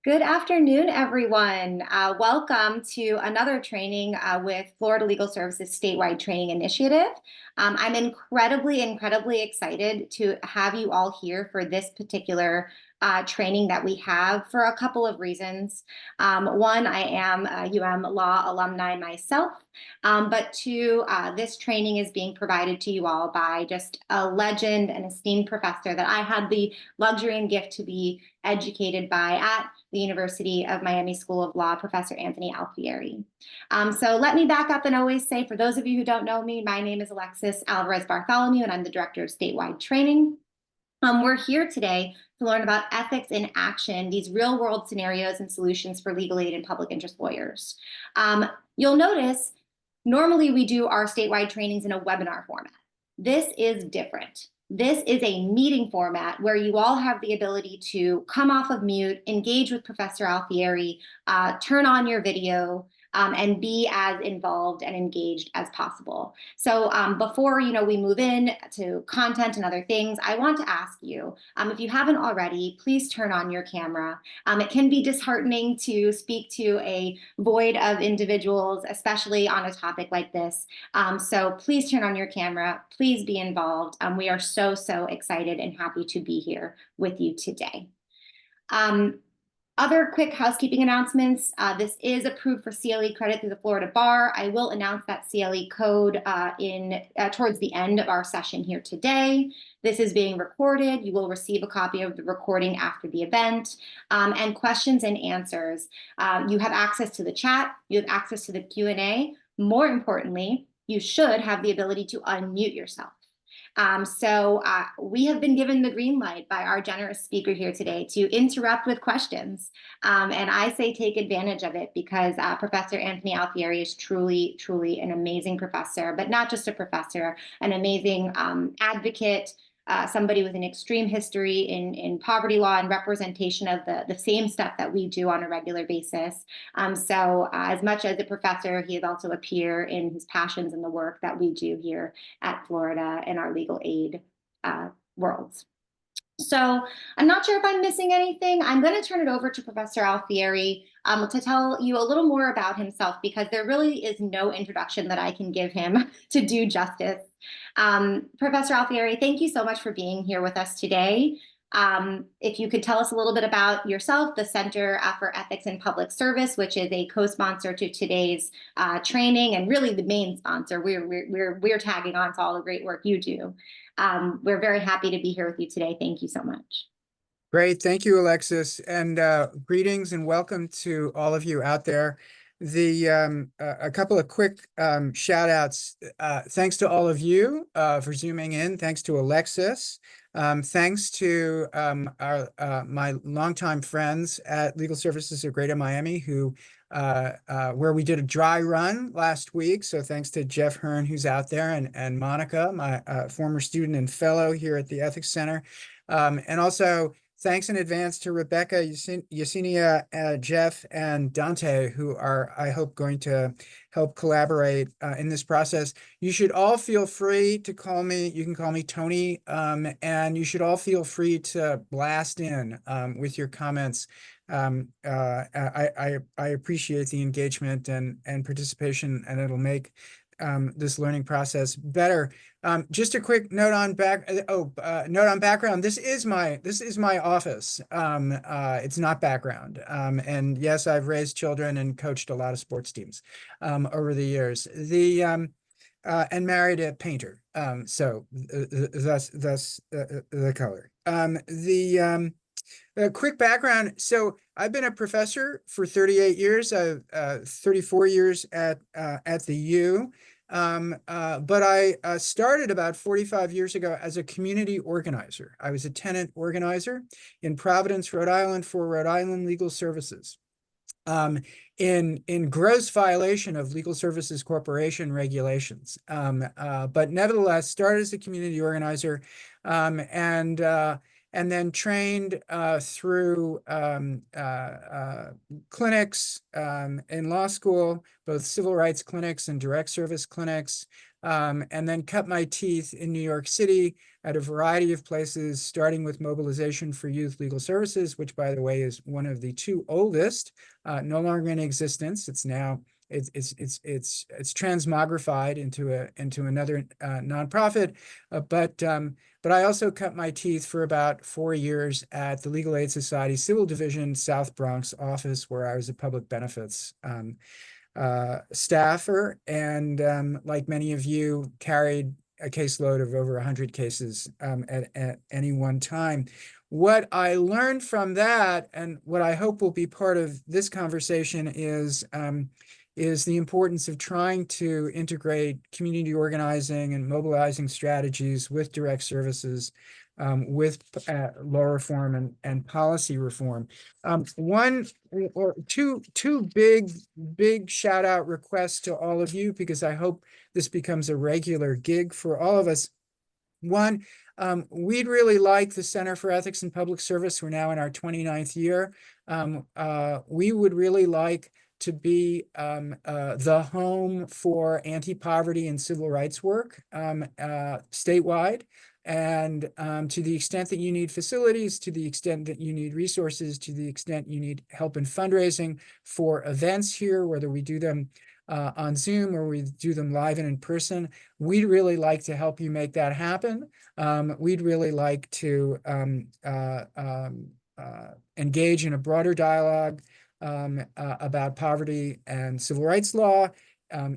Good afternoon, everyone. Welcome to another training with Florida Legal Services Statewide Training Initiative. I'm incredibly excited to have you all here for this particular training that we have for a couple of reasons. One, I am a Law alumni myself, but two, this training is being provided to you all by just a legend and esteemed professor that I had the luxury and gift to be educated by at the University of Miami School of Law, Professor Anthony Alfieri. So let me back up and always say, for those of you who don't know me, my name is Alexis Alvarez Bartholomew, and I'm the Director of Statewide Training. We're here today to learn about ethics in action, these real world scenarios and solutions for legal aid and public interest lawyers. You'll notice, normally we do our statewide trainings in a webinar format. This is different. This is a meeting format where you all have the ability to come off of mute, engage with Professor Alfieri, turn on your video, and be as involved and engaged as possible. So before we move in to content and other things, I want to ask you, if you haven't already, please turn on your camera. It can be disheartening to speak to a void of individuals, especially on a topic like this. So please turn on your camera, please be involved. We are so excited and happy to be here with you today. Other quick housekeeping announcements. This is approved for CLE credit through the Florida Bar. I will announce that CLE code towards the end of our session here today. This is being recorded. You will receive a copy of the recording after the event. And questions and answers. You have access to the chat. You have access to the Q&A. More importantly, you should have the ability to unmute yourself. So we have been given the green light by our generous speaker here today to interrupt with questions. And I say take advantage of it because Professor Anthony Alfieri is truly an amazing professor, but not just a professor, an amazing advocate, somebody with an extreme history in poverty law and representation of the same stuff that we do on a regular basis. So as much as a professor, he is also a peer in his passions and the work that we do here at Florida in our legal aid worlds. So I'm not sure if I'm missing anything. I'm going to turn it over to Professor Alfieri to tell you a little more about himself, because there really is no introduction that I can give him to do justice. Professor Alfieri, thank you so much for being here with us today. If you could tell us a little bit about yourself, the Center for Ethics in Public Service, which is a co-sponsor to today's training and really the main sponsor. We're tagging on to all the great work you do. We're very happy to be here with you today. Thank you so much. Great. Thank you, Alexis. And greetings and welcome to all of you out there. A couple of quick shout outs. Thanks to all of you for zooming in. Thanks to Alexis. Thanks to my longtime friends at Legal Services of Greater Miami, where we did a dry run last week. So thanks to Jeff Hearn, who's out there, and Monica, my former student and fellow here at the Ethics Center. And also thanks in advance to Rebecca, Yesenia, Jeff, and Dante, who are, I hope, going to help collaborate in this process. You should all feel free to call me. You can call me Tony, and you should all feel free to blast in with your comments. I appreciate the engagement and participation, and it'll make this learning process better. Just a quick note on background. This is my office. It's not background. And yes, I've raised children and coached a lot of sports teams over the years. And married a painter. So that's the color. A quick background. So I've been a professor for 38 years. 34 years at the U. But I started about 45 years ago as a community organizer. I was a tenant organizer in Providence, Rhode Island for Rhode Island Legal Services. In gross violation of Legal Services Corporation regulations. But nevertheless, started as a community organizer and then trained through clinics in law school, both civil rights clinics and direct service clinics, and then cut my teeth in New York City at a variety of places, starting with Mobilization for Youth Legal Services, which, by the way, is one of the two oldest, no longer in existence. It's now it's transmogrified into another nonprofit, but I also cut my teeth for about 4 years at the Legal Aid Society Civil Division South Bronx office, where I was a public benefits staffer, and like many of you, carried a caseload of over 100 cases at any one time. What I learned from that, and what I hope will be part of this conversation, is the importance of trying to integrate community organizing and mobilizing strategies with direct services, with law reform and policy reform. One or two big shout out requests to all of you, because I hope this becomes a regular gig for all of us. One, we'd really like the Center for Ethics and Public Service. We're now in our 29th year. We would really like to be the home for anti-poverty and civil rights work statewide. And to the extent that you need facilities, to the extent that you need resources, to the extent you need help in fundraising for events here, whether we do them on Zoom or we do them live and in person, we'd really like to help you make that happen. We'd really like to engage in a broader dialogue about poverty and civil rights law.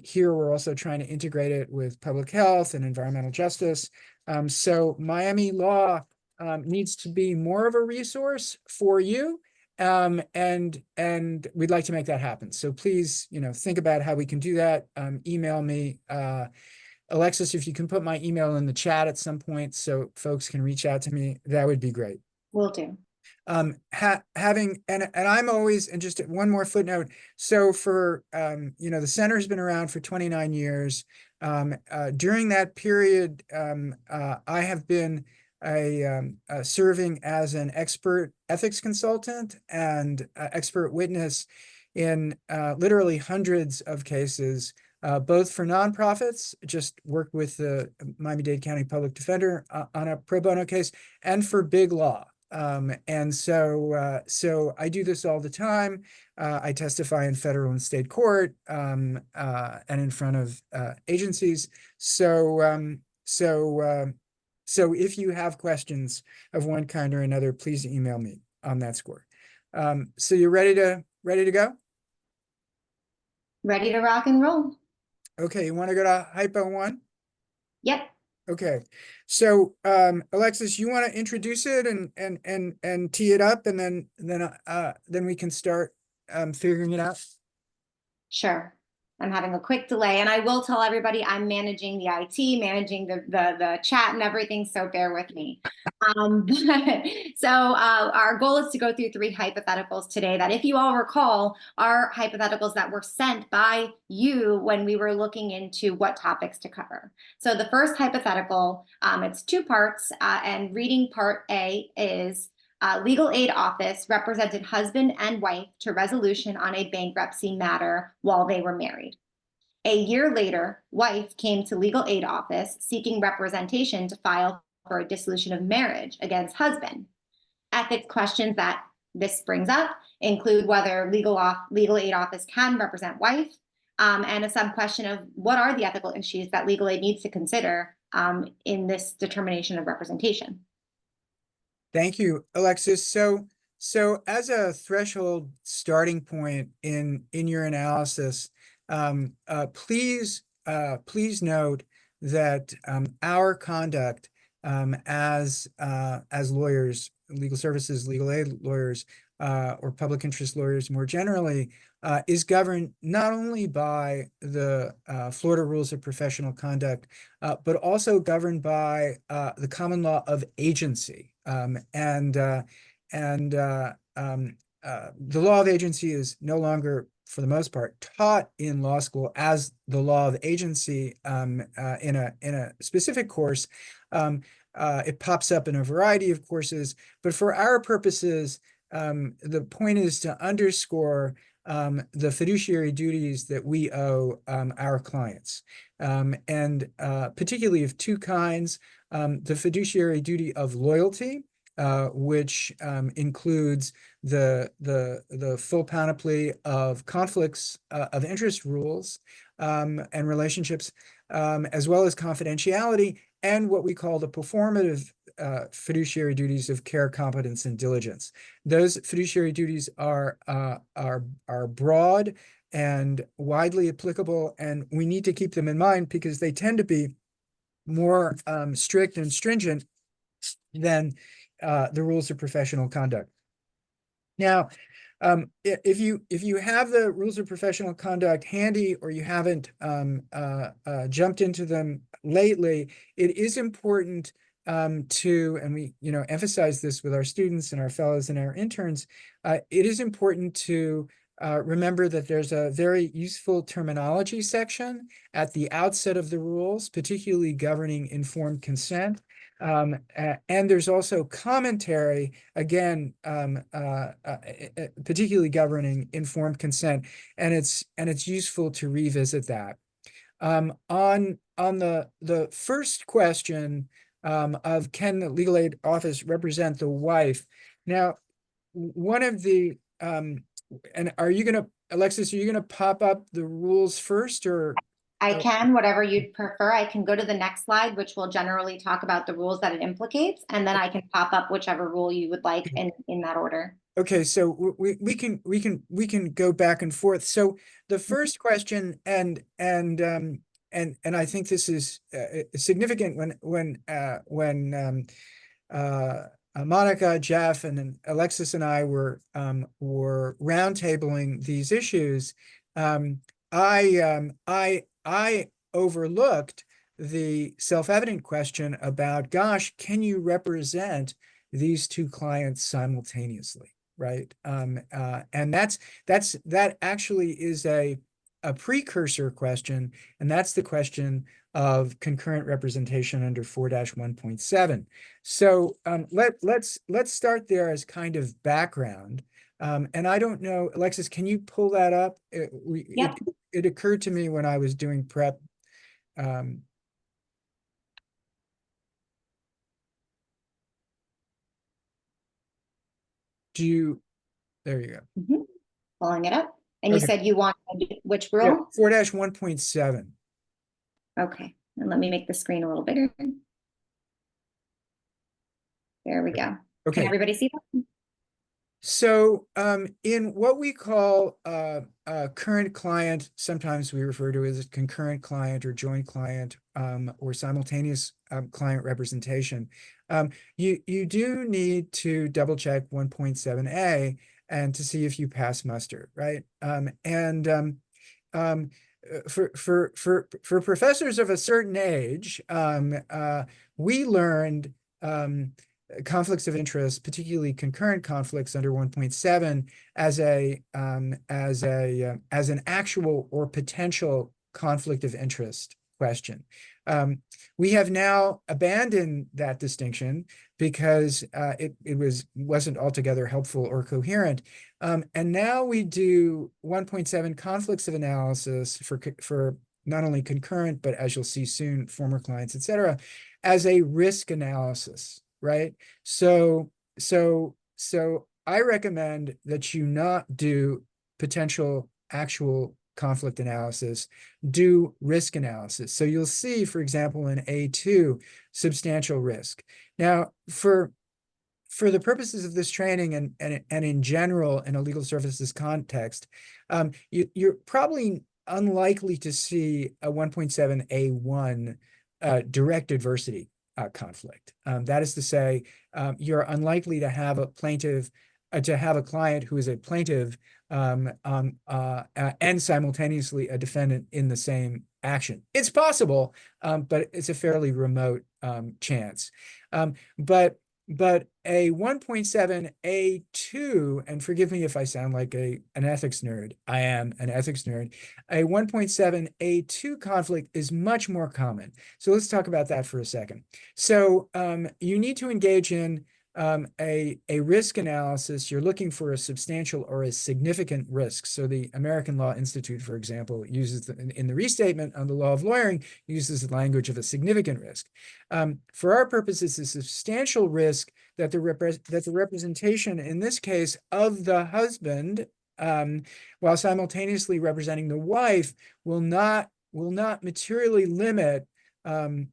Here, we're also trying to integrate it with public health and environmental justice. So Miami law needs to be more of a resource for you. And we'd like to make that happen. So please, think about how we can do that. Email me, Alexis, if you can put my email in the chat at some point so folks can reach out to me, that would be great. Will do. Having, and I'm always, and just one more footnote. So for, the center's been around for 29 years. During that period, I have been serving as an expert ethics consultant and expert witness in literally hundreds of cases, both for nonprofits, just worked with the Miami-Dade County Public Defender on a pro bono case, and for big law. And so I do this all the time. I testify in federal and state court, and in front of agencies. So if you have questions of one kind or another, please email me on that score. So you're ready to go? Ready to rock and roll. Okay, you want to go to Hypo 1? Yep. Okay, so Alexis, you want to introduce it and tee it up, and then we can start figuring it out. Sure. I'm having a quick delay, and I will tell everybody I'm managing the IT, managing the chat and everything, so bear with me. So our goal is to go through 3 hypotheticals today that, if you all recall, are hypotheticals that were sent by you when we were looking into what topics to cover. So the first hypothetical, it's 2 parts, and reading part A is, legal aid office represented husband and wife to resolution on a bankruptcy matter while they were married. A year later, wife came to legal aid office seeking representation to file for a dissolution of marriage against husband. Ethics questions that this brings up include whether legal aid office can represent wife, and a sub-question of what are the ethical issues that legal aid needs to consider in this determination of representation. Thank you, Alexis. So as a threshold starting point in your analysis, please note that our conduct as lawyers, legal services, legal aid lawyers, or public interest lawyers more generally, is governed not only by the Florida Rules of Professional Conduct, but also governed by the common law of agency. The law of agency is no longer, for the most part, taught in law school as the law of agency in a specific course. It pops up in a variety of courses, but for our purposes, the point is to underscore the fiduciary duties that we owe our clients, and particularly of 2 kinds. the fiduciary duty of loyalty, which includes the full panoply of conflicts of interest rules and relationships, as well as confidentiality, and what we call the performative fiduciary duties of care, competence, and diligence. Those fiduciary duties are broad and widely applicable, and we need to keep them in mind because they tend to be more strict and stringent than the rules of professional conduct. Now, if you have the rules of professional conduct handy, or you haven't jumped into them lately, it is important to, and we emphasize this with our students and our fellows and our interns, it is important to remember that there's a very useful terminology section at the outset of the rules, particularly governing informed consent. And there's also commentary, again, particularly governing informed consent, and it's useful to revisit that. On the first question of can the legal aid office represent the wife? Now, one of the and Alexis, are you gonna pop up the rules first, or? I can, whatever you'd prefer. I can go to the next slide, which will generally talk about the rules that it implicates, and then I can pop up whichever rule you would like in that order. Okay, so we can go back and forth. So the first question, and I think this is significant when Monica, Jeff, and then Alexis and I were roundtabling these issues. I overlooked the self-evident question about, gosh, can you represent these two clients simultaneously, right? And that actually is a precursor question, and that's the question of concurrent representation under 4-1.7. So let's start there as kind of background. And I don't know, Alexis, can you pull that up? Yep. It occurred to me when I was doing prep. There you go. Pulling it up. And you said you want which rule? Yeah, 4-1.7. Okay, and let me make the screen a little bigger. There we go. Okay. Can everybody see that? So in what we call current client, sometimes we refer to as a concurrent client or joint client or simultaneous client representation, you do need to double check 1.7a and to see if you pass muster, right? For professors of a certain age, we learned conflicts of interest, particularly concurrent conflicts under 1.7, as an actual or potential conflict of interest question. We have now abandoned that distinction because it wasn't altogether helpful or coherent. And now we do 1.7 conflicts of analysis for not only concurrent, but as you'll see soon, former clients, et cetera, as a risk analysis, right? So I recommend that you not do potential actual conflict analysis, do risk analysis. So you'll see, for example, in A2, substantial risk. Now, for the purposes of this training and in general in a legal services context, you're probably unlikely to see a 1.7A1 direct adversity conflict. That is to say, you're unlikely to have a plaintiff, to have a client who is a plaintiff and simultaneously a defendant in the same action. It's possible, but it's a fairly remote chance. But a 1.7A2, and forgive me if I sound like an ethics nerd, I am an ethics nerd, a 1.7A2 conflict is much more common. So let's talk about that for a second. So you need to engage in a risk analysis, you're looking for a substantial or a significant risk. So the American Law Institute, for example, uses in the restatement on the law of lawyering, uses the language of a significant risk. For our purposes, it's a substantial risk that the representation, in this case, of the husband, while simultaneously representing the wife, will not materially limit the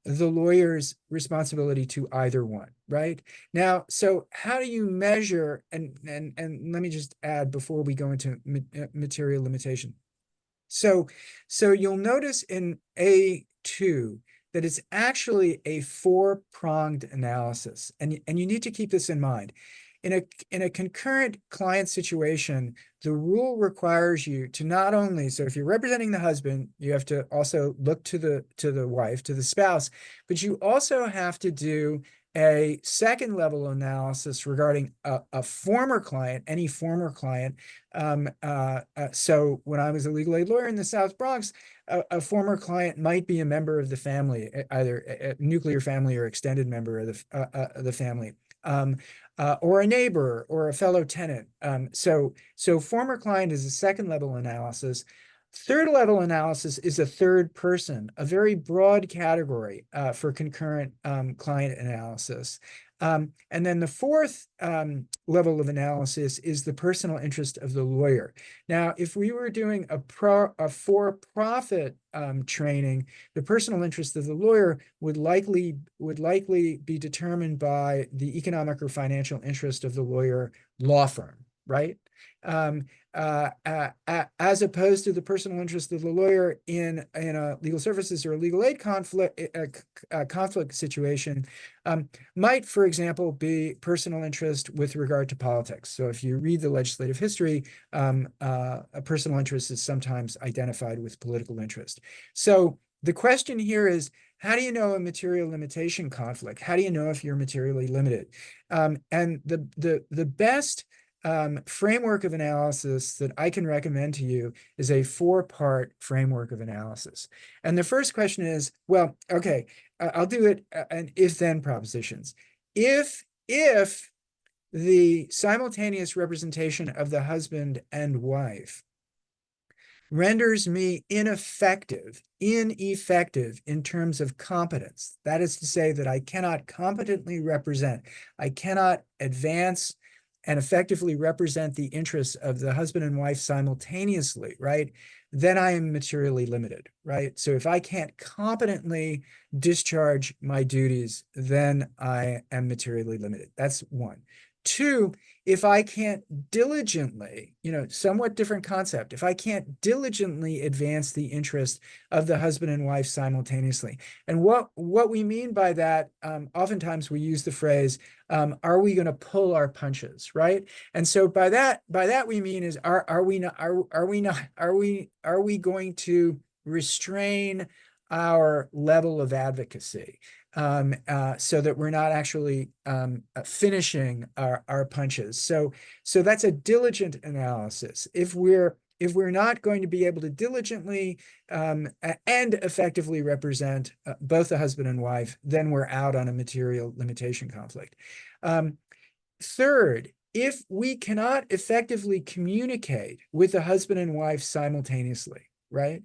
lawyer's responsibility to either one, right? Now, so how do you measure, and let me just add before we go into material limitation. So you'll notice in A2 that it's actually a four-pronged analysis, and you need to keep this in mind. In a concurrent client situation, the rule requires you to not only, so if you're representing the husband, you have to also look to the wife, to the spouse, but you also have to do a second level analysis regarding a former client, any former client. So when I was a legal aid lawyer in the South Bronx, a former client might be a member of the family, either a nuclear family or extended member of the family. Or a neighbor or a fellow tenant. So former client is a second level analysis. Third level analysis is a third person, a very broad category for concurrent client analysis. And then the fourth level of analysis is the personal interest of the lawyer. Now, if we were doing a for-profit training, the personal interest of the lawyer would likely be determined by the economic or financial interest of the lawyer law firm, right? As opposed to the personal interest of the lawyer in a legal services or a legal aid conflict situation, might, for example, be personal interest with regard to politics. So if you read the legislative history, a personal interest is sometimes identified with political interest. So the question here is, how do you know a material limitation conflict? How do you know if you're materially limited? And the best framework of analysis that I can recommend to you is a four-part framework of analysis. And the first question is, well, okay, I'll do it an if-then propositions. If the simultaneous representation of the husband and wife renders me ineffective in terms of competence, that is to say that I cannot competently represent, I cannot advance and effectively represent the interests of the husband and wife simultaneously, right? Then I am materially limited, right? So if I can't competently discharge my duties, then I am materially limited. That's one. Two, if I can't diligently, somewhat different concept, if I can't diligently advance the interest of the husband and wife simultaneously. And what we mean by that, oftentimes we use the phrase, are we going to pull our punches, right? And so by that we mean is, are we going to restrain our level of advocacy? So that we're not actually finishing our punches. So that's a diligent analysis. If we're not going to be able to diligently and effectively represent both the husband and wife, then we're out on a material limitation conflict. Third, if we cannot effectively communicate with the husband and wife simultaneously, right?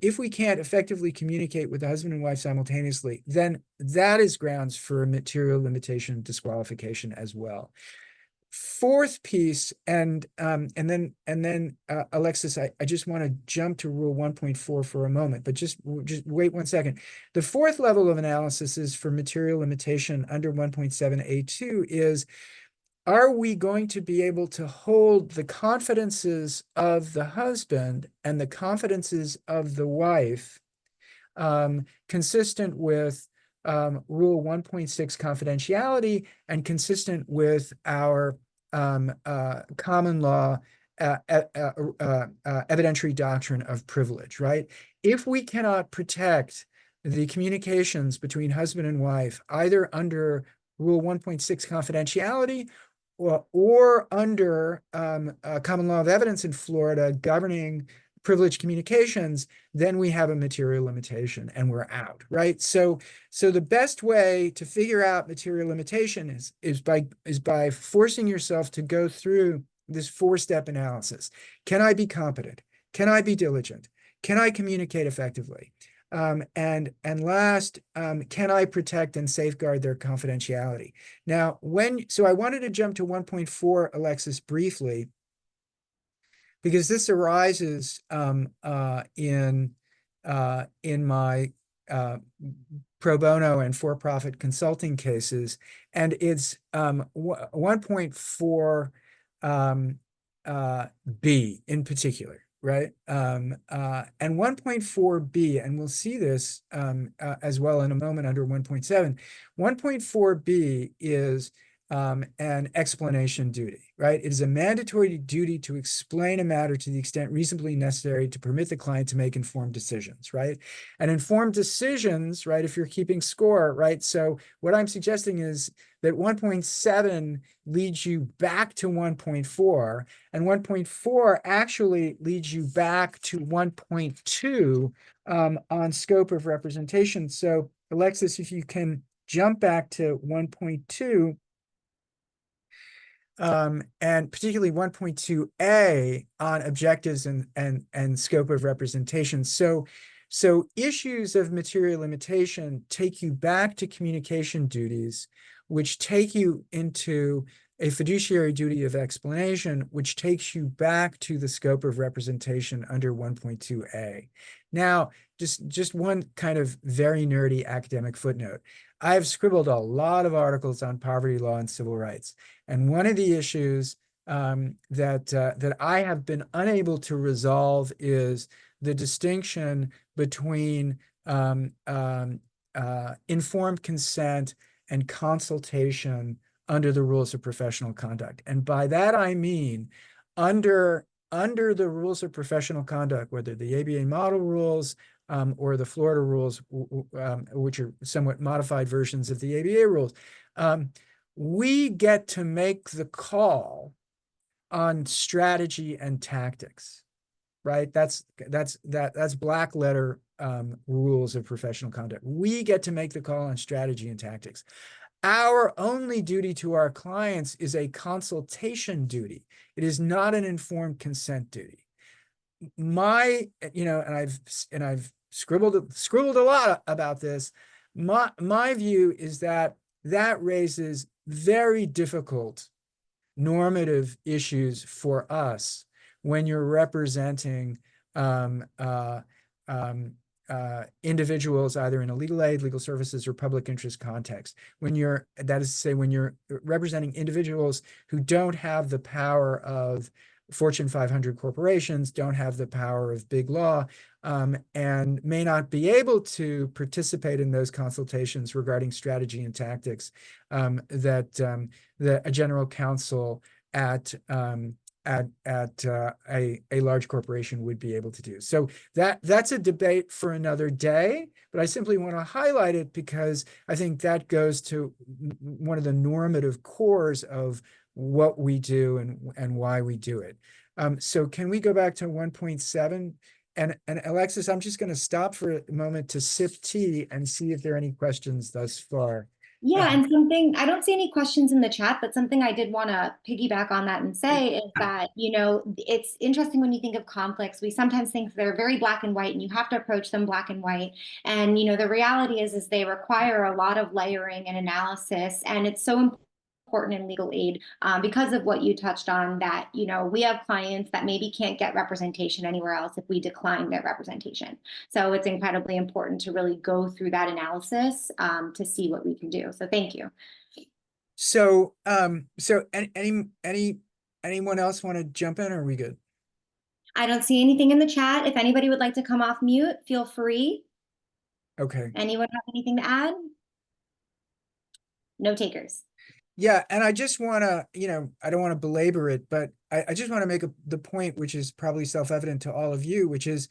If we can't effectively communicate with the husband and wife simultaneously, then that is grounds for a material limitation disqualification as well. Fourth piece, and then Alexis, I just want to jump to Rule 1.4 for a moment, but just wait 1 second. The fourth level of analysis is for material limitation under 1.7a2 is, are we going to be able to hold the confidences of the husband and the confidences of the wife consistent with Rule 1.6 confidentiality and consistent with our common law evidentiary doctrine of privilege, right? If we cannot protect the communications between husband and wife, either under Rule 1.6 confidentiality or under common law of evidence in Florida governing privileged communications, then we have a material limitation and we're out, right? So the best way to figure out material limitation is by forcing yourself to go through this four-step analysis. Can I be competent? Can I be diligent? Can I communicate effectively? And last, can I protect and safeguard their confidentiality? Now, so I wanted to jump to 1.4, Alexis, briefly, because this arises in my pro bono and for-profit consulting cases, and it's 1.4 B in particular, right? And 1.4 B, and we'll see this as well in a moment under 1.7. 1.4 B is an explanation duty, right? It is a mandatory duty to explain a matter to the extent reasonably necessary to permit the client to make informed decisions, right? And informed decisions, right, if you're keeping score, right? So what I'm suggesting is that 1.7 leads you back to 1.4, and 1.4 actually leads you back to 1.2 on scope of representation. So Alexis, if you can jump back to 1.2, and particularly 1.2a on objectives and scope of representation. So issues of material limitation take you back to communication duties, which take you into a fiduciary duty of explanation, which takes you back to the scope of representation under 1.2a. Now, just one kind of very nerdy academic footnote. I've scribbled a lot of articles on poverty law and civil rights. And one of the issues that I have been unable to resolve is the distinction between informed consent and consultation under the rules of professional conduct. And by that, I mean under the rules of professional conduct, whether the ABA model rules or the Florida rules, which are somewhat modified versions of the ABA rules, we get to make the call on strategy and tactics, right? That's black letter rules of professional conduct. We get to make the call on strategy and tactics. Our only duty to our clients is a consultation duty. It is not an informed consent duty. And I've scribbled a lot about this. My view is that raises very difficult normative issues for us when you're representing individuals either in a legal aid, legal services, or public interest context. That is to say, when you're representing individuals who don't have the power of Fortune 500 corporations, don't have the power of big law, and may not be able to participate in those consultations regarding strategy and tactics that a general counsel at a large corporation would be able to do. So that's a debate for another day, but I simply want to highlight it because I think that goes to one of the normative cores of what we do and why we do it. So can we go back to 1.7? And Alexis, I'm just going to stop for a moment to sip tea and see if there are any questions thus far. Yeah, and something, I don't see any questions in the chat, but something I did want to piggyback on that and say is that, it's interesting when you think of conflicts, we sometimes think they're very black and white and you have to approach them black and white. And, the reality is they require a lot of layering and analysis. And it's so important in legal aid because of what you touched on that, we have clients that maybe can't get representation anywhere else if we decline their representation. So it's incredibly important to really go through that analysis to see what we can do. So thank you. So, anyone else want to jump in, or are we good? I don't see anything in the chat. If anybody would like to come off mute, feel free. Okay. Anyone have anything to add? No takers. Yeah, and I just want to, I don't want to belabor it, but I just want to make the point, which is probably self-evident to all of you, which is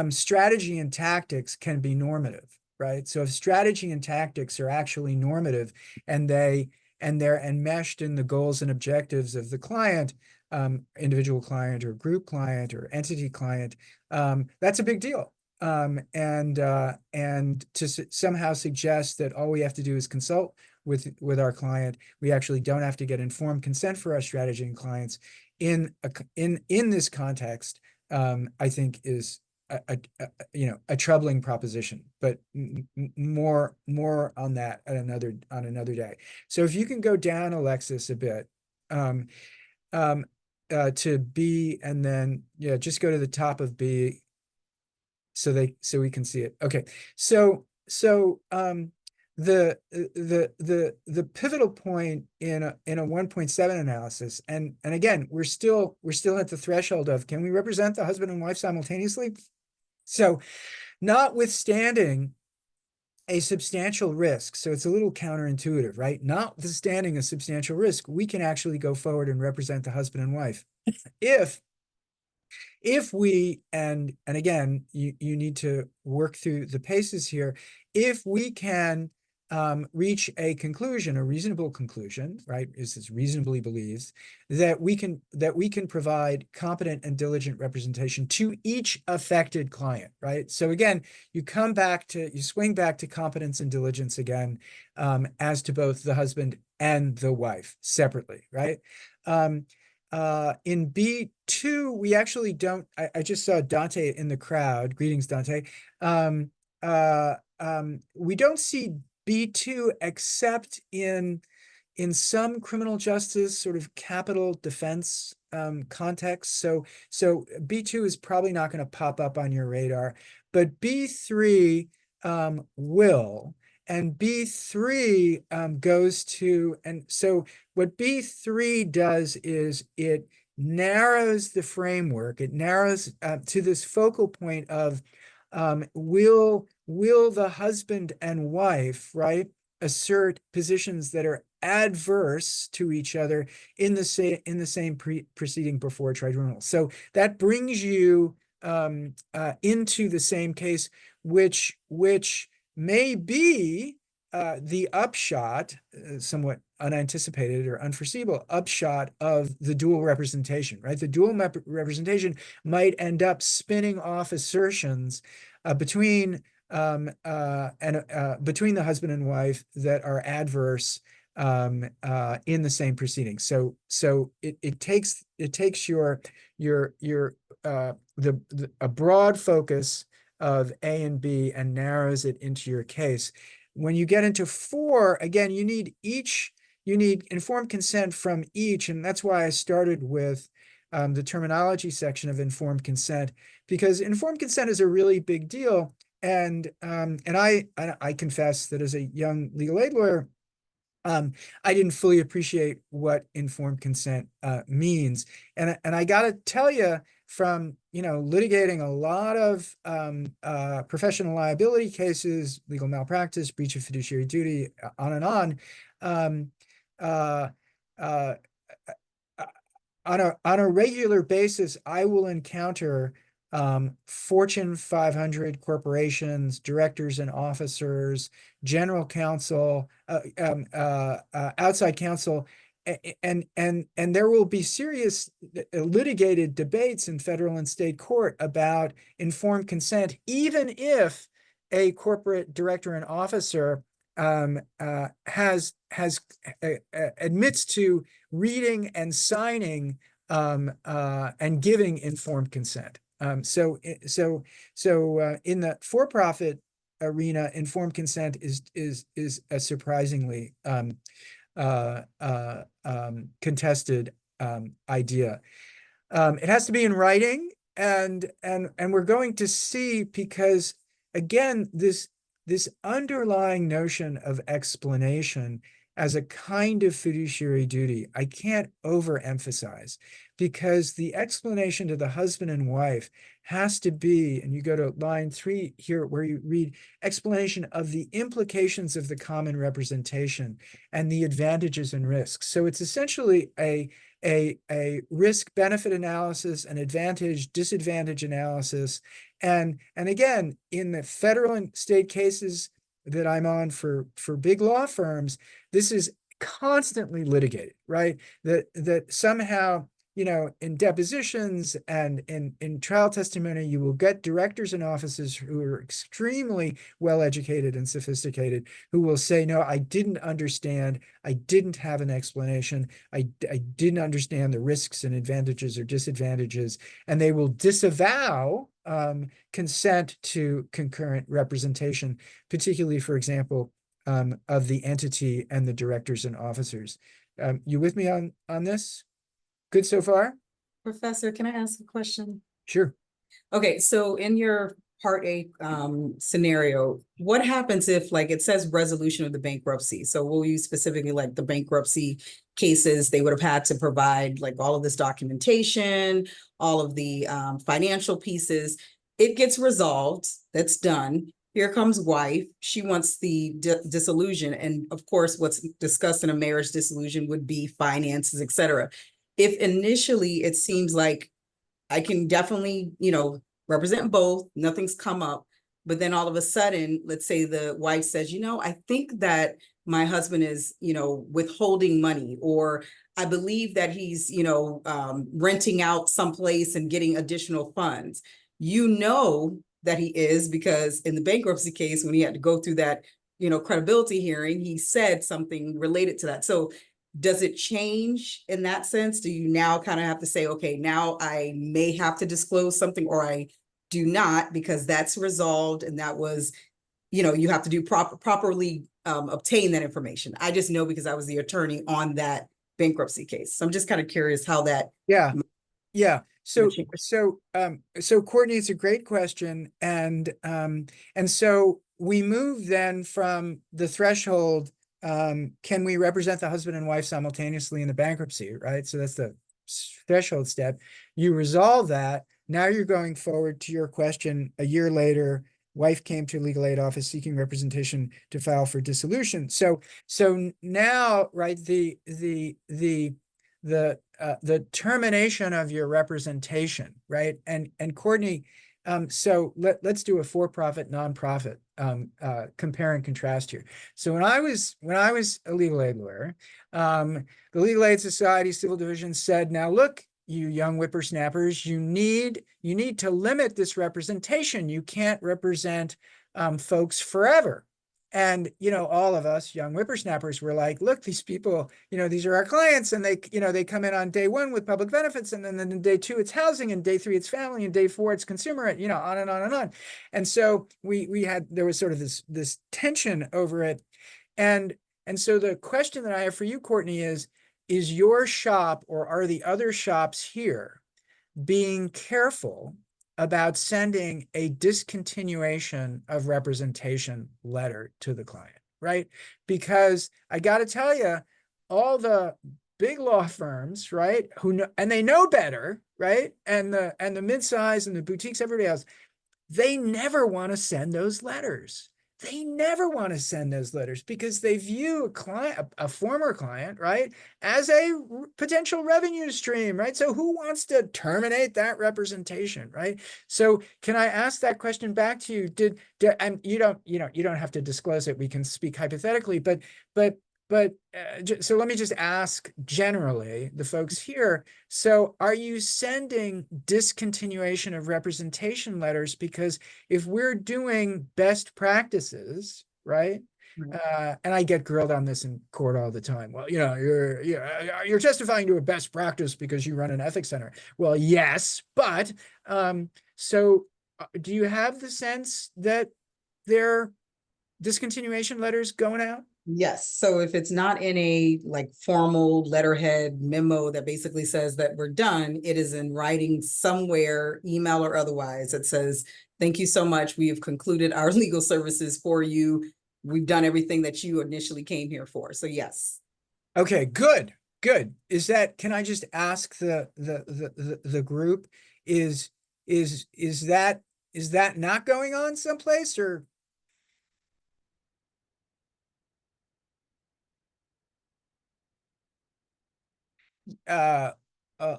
strategy and tactics can be normative, right? So if strategy and tactics are actually normative and they're enmeshed in the goals and objectives of the client, individual client or group client or entity client, that's a big deal. And to somehow suggest that all we have to do is consult with our client, we actually don't have to get informed consent for our strategy and clients in this context, I think is a troubling proposition, but more on that at another day. So if you can go down, Alexis, a bit, um, to B, and then just go to the top of B so we can see it. Okay, so the pivotal point in a 1.7 analysis, and again, we're still at the threshold of, can we represent the husband and wife simultaneously? So notwithstanding a substantial risk, so it's a little counterintuitive, right? Notwithstanding a substantial risk, we can actually go forward and represent the husband and wife if we, and again, you need to work through the paces here, if we can reach a conclusion, a reasonable conclusion, right, is this reasonably believes that we can provide competent and diligent representation to each affected client, right? So again, you swing back to competence and diligence again, as to both the husband and the wife separately, right? In B2, we actually don't, I just saw Dante in the crowd. Greetings, Dante. We don't see B2 except in some criminal justice sort of capital defense context. So B2 is probably not going to pop up on your radar, but B3 will. And B3 goes to, and so what B3 does is it narrows the framework. It narrows to this focal point of will the husband and wife, right, assert positions that are adverse to each other in the same proceeding before a tribunal. So that brings you into the same case, which may be the upshot, somewhat unanticipated or unforeseeable upshot of the dual representation, right? The dual representation might end up spinning off assertions between between the husband and wife that are adverse in the same proceeding. So it takes a broad focus of A and B and narrows it into your case. When you get into 4, again, you need informed consent from each, and that's why I started with the terminology section of informed consent, because informed consent is a really big deal. And I confess that as a young legal aid lawyer, I didn't fully appreciate what informed consent means. And I got to tell you, from litigating a lot of professional liability cases, legal malpractice, breach of fiduciary duty, on and on, uh, uh, on a regular basis, I will encounter Fortune 500 corporations, directors and officers, general counsel, outside counsel, and there will be serious litigated debates in federal and state court about informed consent, even if a corporate director and officer admits to reading and signing and giving informed consent. So in the for-profit arena, informed consent is a surprisingly contested idea. It has to be in writing, and we're going to see, because again, this underlying notion of explanation as a kind of fiduciary duty, I can't overemphasize, because the explanation to the husband and wife has to be, and you go to line 3 here where you read explanation of the implications of the common representation and the advantages and risks. So it's essentially a risk-benefit analysis, an advantage-disadvantage analysis. And again, in the federal and state cases that I'm on for big law firms, this is constantly litigated, right? That somehow in depositions and in trial testimony, you will get directors and officers who are extremely well educated and sophisticated who will say, no, I didn't understand. I didn't have an explanation. I didn't understand the risks and advantages or disadvantages. And they will disavow consent to concurrent representation, particularly, for example, of the entity and the directors and officers. You with me on this? Good so far? Professor, can I ask a question? Sure. Okay, so in your Part A scenario, what happens if, like, it says resolution of the bankruptcy? So we'll use specifically like the bankruptcy cases, they would have had to provide like all of this documentation, all of the financial pieces. It gets resolved, that's done. Here comes wife, she wants the dissolution. And of course, what's discussed in a marriage dissolution would be finances, etc. If initially it seems like I can definitely, represent both, nothing's come up, but then all of a sudden, let's say the wife says, I think that my husband is, withholding money, or I believe that he's, renting out someplace and getting additional funds. That he is, because in the bankruptcy case, when he had to go through that, credibility hearing, he said something related to that. So does it change in that sense? Do you now kind of have to say, okay, now I may have to disclose something, or I do not, because that's resolved and that was, you have to do properly obtain that information. I just know because I was the attorney on that bankruptcy case. So I'm just kind of curious how that. Yeah. So Courtney, it's a great question. And so we move then from the threshold, can we represent the husband and wife simultaneously in the bankruptcy, right? So that's the threshold step. You resolve that. Now you're going forward to your question. A year later, wife came to legal aid office seeking representation to file for dissolution. So now, right, the termination of your representation, right? And Courtney, so let's do a for-profit, nonprofit compare and contrast here. So when I was a legal aid lawyer, the Legal Aid Society Civil Division said, now look, you young whippersnappers, you need to limit this representation. You can't represent folks forever. And, all of us young whippersnappers were like, look, these people, these are our clients, and they come in on day one with public benefits, and then in day two, it's housing, and day three, it's family, and day four, it's consumer, on and on and on. And so there was sort of this tension over it. And so the question that I have for you, Courtney, is your shop, or are the other shops here being careful about sending a discontinuation of representation letter to the client, right? Because I got to tell you, all the big law firms, right, who know, and they know better, right, and the midsize and the boutiques, everybody else, they never want to send those letters. They never want to send those letters because they view a client, a former client, right, as a potential revenue stream, right? So who wants to terminate that representation, right? So can I ask that question back to you? And you don't have to disclose it. We can speak hypothetically, but so let me just ask generally the folks here. So are you sending discontinuation of representation letters? Because if we're doing best practices, right? And I get grilled on this in court all the time. Well, you're testifying to a best practice because you run an ethics center. Well, yes, but so do you have the sense that there are discontinuation letters going out? Yes. So if it's not in a like formal letterhead memo that basically says that we're done, it is in writing somewhere, email or otherwise, that says, thank you so much. We have concluded our legal services for you. We've done everything that you initially came here for. So yes. Okay, good. Can I just ask the group, is that not going on someplace, or?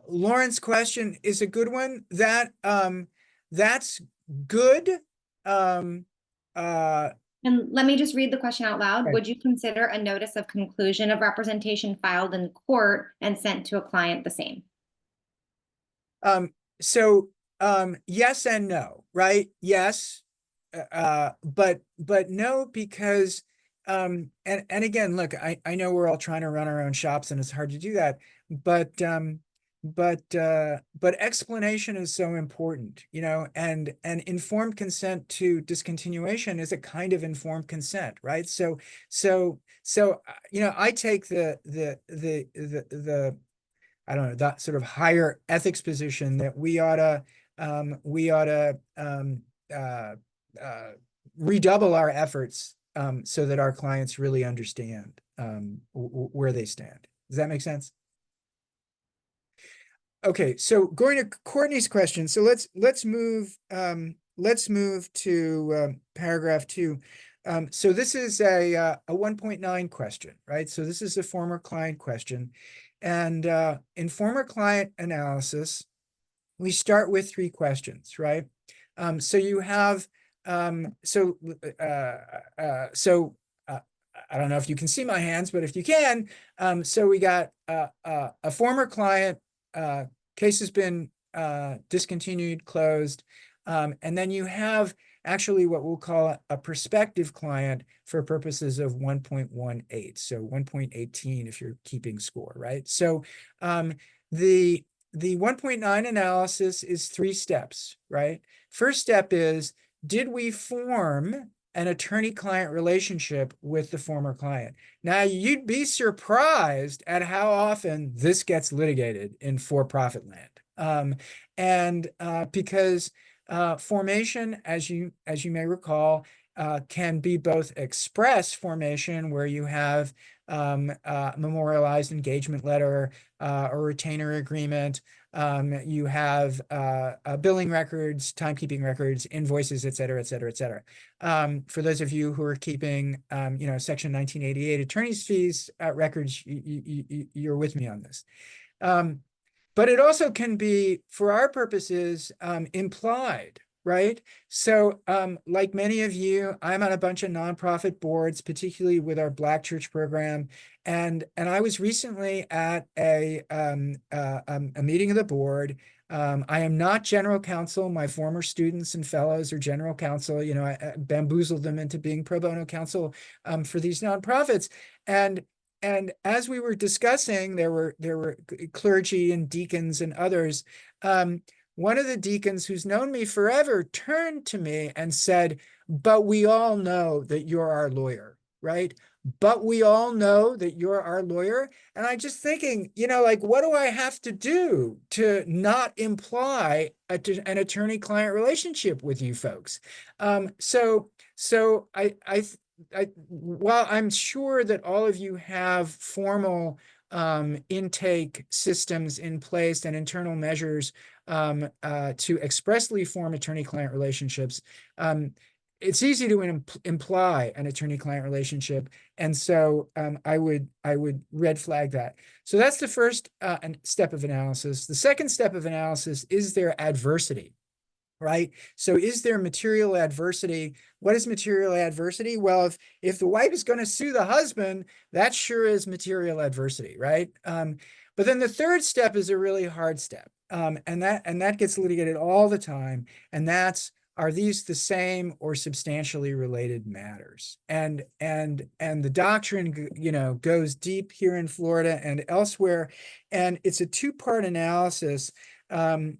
Lauren's question is a good one. That's good. And let me just read the question out loud. Okay. Would you consider a notice of conclusion of representation filed in court and sent to a client the same? So yes and no, right? Yes, but no, because and again, look, I know we're all trying to run our own shops and it's hard to do that, but explanation is so important, you know, and informed consent to discontinuation is a kind of informed consent, right? You know, I take the I don't know, that sort of higher ethics position that we ought to uh, uh, redouble our efforts so that our clients really understand where they stand. Does that make sense? Okay, so going to Courtney's question. So let's move to paragraph 2. So this is a 1.9 question, right? So this is a former client question. And in former client analysis, we start with 3 questions, right? So you have I don't know if you can see my hands, but if you can, so we got a former client, case has been discontinued, closed, and then you have actually what we'll call a prospective client for purposes of 1.18, so 1.18 if you're keeping score, right? So the 1.9 analysis is 3 steps, right? First step is, did we form an attorney-client relationship with the former client? Now, you'd be surprised at how often this gets litigated in for-profit land. Because formation, as you may recall, can be both express formation, where you have memorialized engagement letter, or retainer agreement. You have billing records, timekeeping records, invoices, et cetera, et cetera, et cetera. For those of you who are keeping, you know, Section 1988 attorney's fees records, you're with me on this. But it also can be, for our purposes, implied, right? So like many of you, I'm on a bunch of nonprofit boards, particularly with our Black Church program. And I was recently at a meeting of the board. I am not general counsel. My former students and fellows are general counsel. You know, I bamboozled them into being pro bono counsel for these nonprofits. And as we were discussing, there were clergy and deacons and others. One of the deacons, who's known me forever, turned to me and said, "But we all know that you're our lawyer, right? But we all know that you're our lawyer." And I'm just thinking, you know, like, what do I have to do to not imply an attorney-client relationship with you folks? So while I'm sure that all of you have formal intake systems in place and internal measures to expressly form attorney-client relationships, it's easy to imply an attorney-client relationship, and so I would red flag that. So that's the first step of analysis. The second step of analysis is there adversity, right? So is there material adversity? What is material adversity? Well, if the wife is going to sue the husband, that sure is material adversity, right? But then the third step is a really hard step, and that gets litigated all the time, and that's, are these the same or substantially related matters? And the doctrine, you know, goes deep here in Florida and elsewhere, and it's a 2-part analysis. And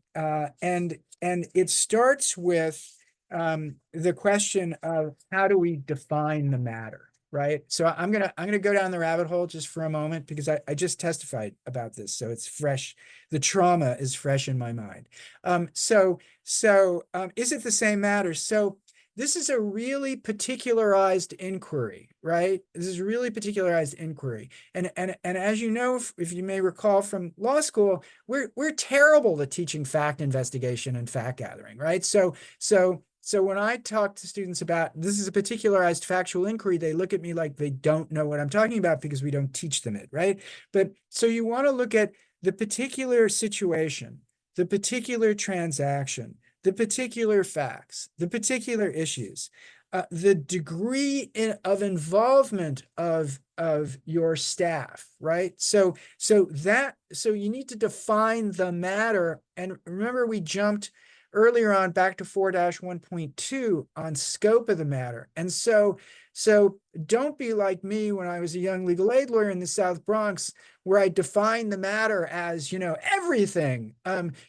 it starts with the question of, how do we define the matter, right? So I'm gonna go down the rabbit hole just for a moment, because I just testified about this, so it's fresh. The trauma is fresh in my mind. Is it the same matter? So this is a really particularized inquiry, right? This is really particularized inquiry. And as you know, if you may recall from law school, we're terrible at teaching fact investigation and fact gathering, right? So when I talk to students about this is a particularized factual inquiry, they look at me like they don't know what I'm talking about, because we don't teach them it, right? But so you want to look at the particular situation, the particular transaction, the particular facts, the particular issues. the degree of involvement of your staff, right? So you need to define the matter. And remember, we jumped earlier on back to 4-1.2 on scope of the matter. And so don't be like me when I was a young legal aid lawyer in the South Bronx, where I defined the matter as, you know, everything.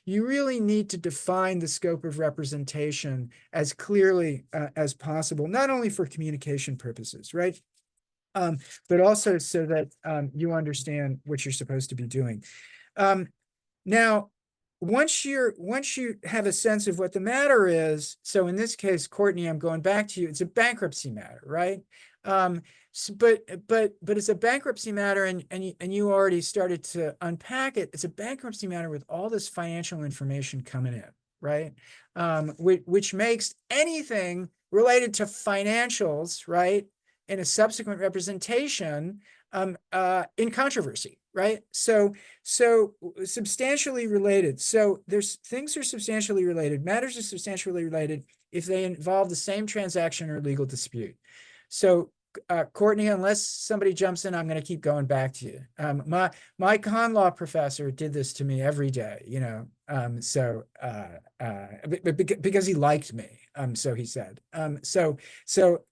You really need to define the scope of representation as clearly as possible, not only for communication purposes, right? But also so that you understand what you're supposed to be doing. Now, once you have a sense of what the matter is, so in this case, Courtney, I'm going back to you, it's a bankruptcy matter, right? But it's a bankruptcy matter, and you already started to unpack it. It's a bankruptcy matter with all this financial information coming in, right? Which makes anything related to financials, right, in a subsequent representation in controversy, right? So substantially related. So things are substantially related. Matters are substantially related if they involve the same transaction or legal dispute. So Courtney, unless somebody jumps in, I'm going to keep going back to you. My con law professor did this to me every day, you know. Because he liked me, so he said. So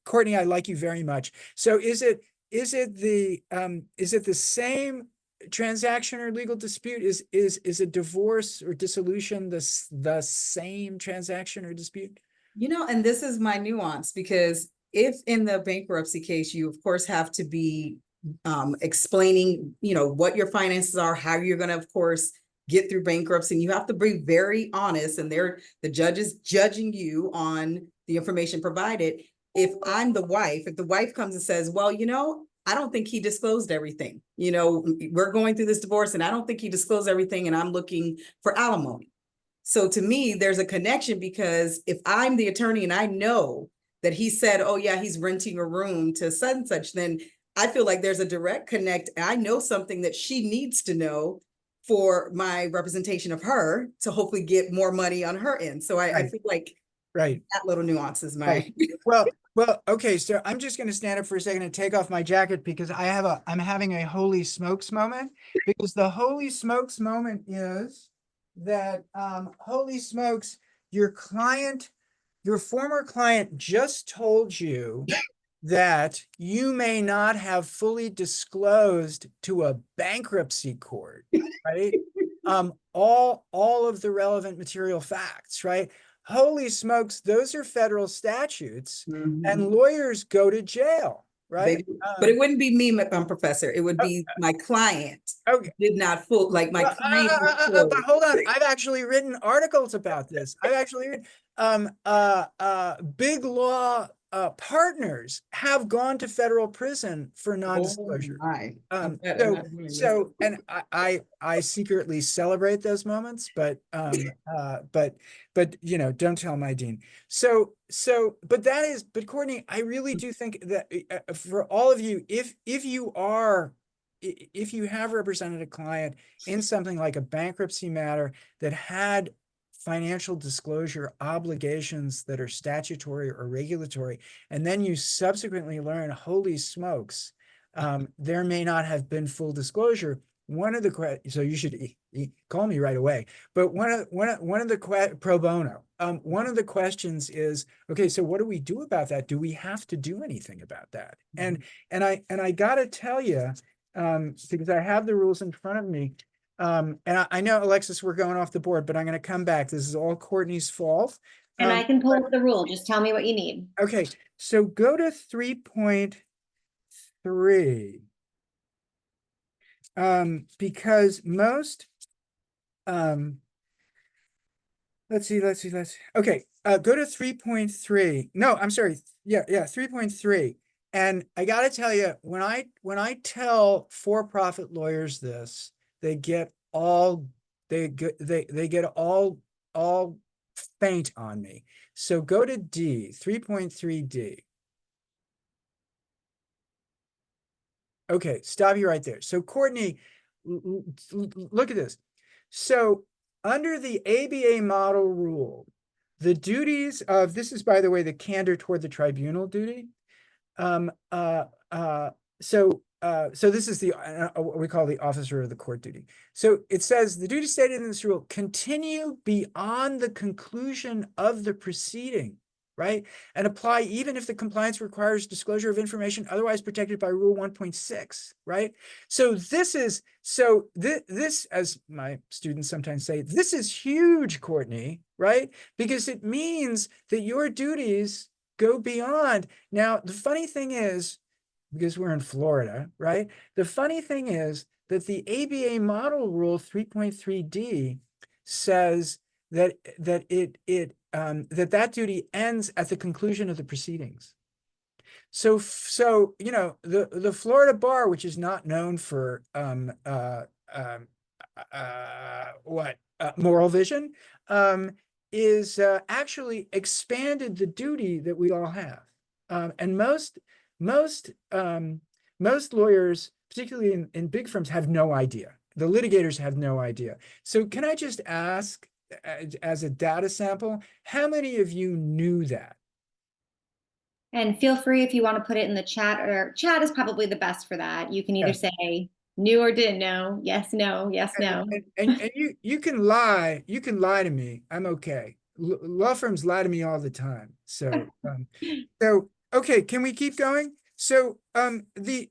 Courtney, I like you very much. So is it the same transaction or legal dispute? Is a divorce or dissolution the same transaction or dispute? You know, and this is my nuance, because if in the bankruptcy case, you of course have to be explaining, you know, what your finances are, how you're going to, of course, get through bankruptcy, and you have to be very honest, and the judge is judging you on the information provided. If I'm the wife, if the wife comes and says, well, you know, I don't think he disclosed everything, you know, we're going through this divorce and I don't think he disclosed everything, and I'm looking for alimony. So to me, there's a connection, because if I'm the attorney and I know that he said, oh yeah, he's renting a room to such and such, then I feel like there's a direct connect. I know something that she needs to know for my representation of her to hopefully get more money on her end. So I feel like right, that little nuance is my right. Well, okay, so I'm just going to stand up for a second and take off my jacket, because I'm having a holy smokes moment, because the holy smokes moment is that holy smokes, your former client just told you that you may not have fully disclosed to a bankruptcy court, right? All of the relevant material facts, right? Holy smokes, those are federal statutes, and lawyers go to jail, right? But it wouldn't be me, Professor. It would be my client. Okay. Did not full, like my client. But hold on, I've actually written articles about this. I've actually written big law partners have gone to federal prison for non-disclosure. Oh And I secretly celebrate those moments, but you know, don't tell my dean. But Courtney, I really do think that for all of you, if you have represented a client in something like a bankruptcy matter that had financial disclosure obligations that are statutory or regulatory, and then you subsequently learn, holy smokes, there may not have been full disclosure. So you should call me right away. But one of the pro bono. One of the questions is, okay, so what do we do about that? Do we have to do anything about that? And I gotta tell you, because I have the rules in front of me. And I know, Alexis, we're going off the board, but I'm going to come back. This is all Courtney's fault. And I can pull up the rule. Just tell me what you need. Okay, so go to 3.3. Because most, let's see. Okay, go to 3.3. No, I'm sorry. Yeah, 3.3. And I got to tell you, when I tell for-profit lawyers this, they get all faint on me. So go to D, 3.3D. Okay, stop you right there. So Courtney, look at this. So under the ABA model rule, the duties of, this is, by the way, the candor toward the tribunal duty. Um, uh, uh, so this is the what we call the officer of the court duty. So it says the duty stated in this rule continue beyond the conclusion of the proceeding, right? And apply even if the compliance requires disclosure of information otherwise protected by Rule 1.6, right? So this is, this, as my students sometimes say, this is huge, Courtney, right? Because it means that your duties go beyond. Now, the funny thing is, because we're in Florida, right? The funny thing is that the ABA model rule 3.3D says that that duty ends at the conclusion of the proceedings. So the Florida bar, which is not known for moral vision, is actually expanded the duty that we all have. And most lawyers, particularly in big firms, have no idea. The litigators have no idea. So can I just ask, as a data sample, how many of you knew that? And feel free if you want to put it in the chat, or chat is probably the best for that. You can either say knew or didn't know, yes, no, yes, no. And you can lie to me. I'm okay. Law firms lie to me all the time. So okay, can we keep going? So the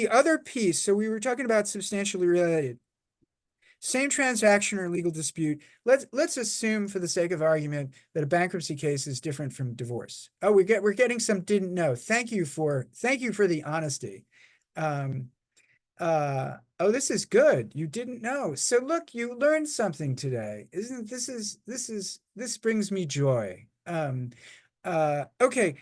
other piece, so we were talking about substantially related. Same transaction or legal dispute. Let's assume, for the sake of argument, that a bankruptcy case is different from divorce. Oh, we're getting some didn't know. Thank you for the honesty. Oh, this is good. You didn't know. So look, you learned something today. This brings me joy. Okay.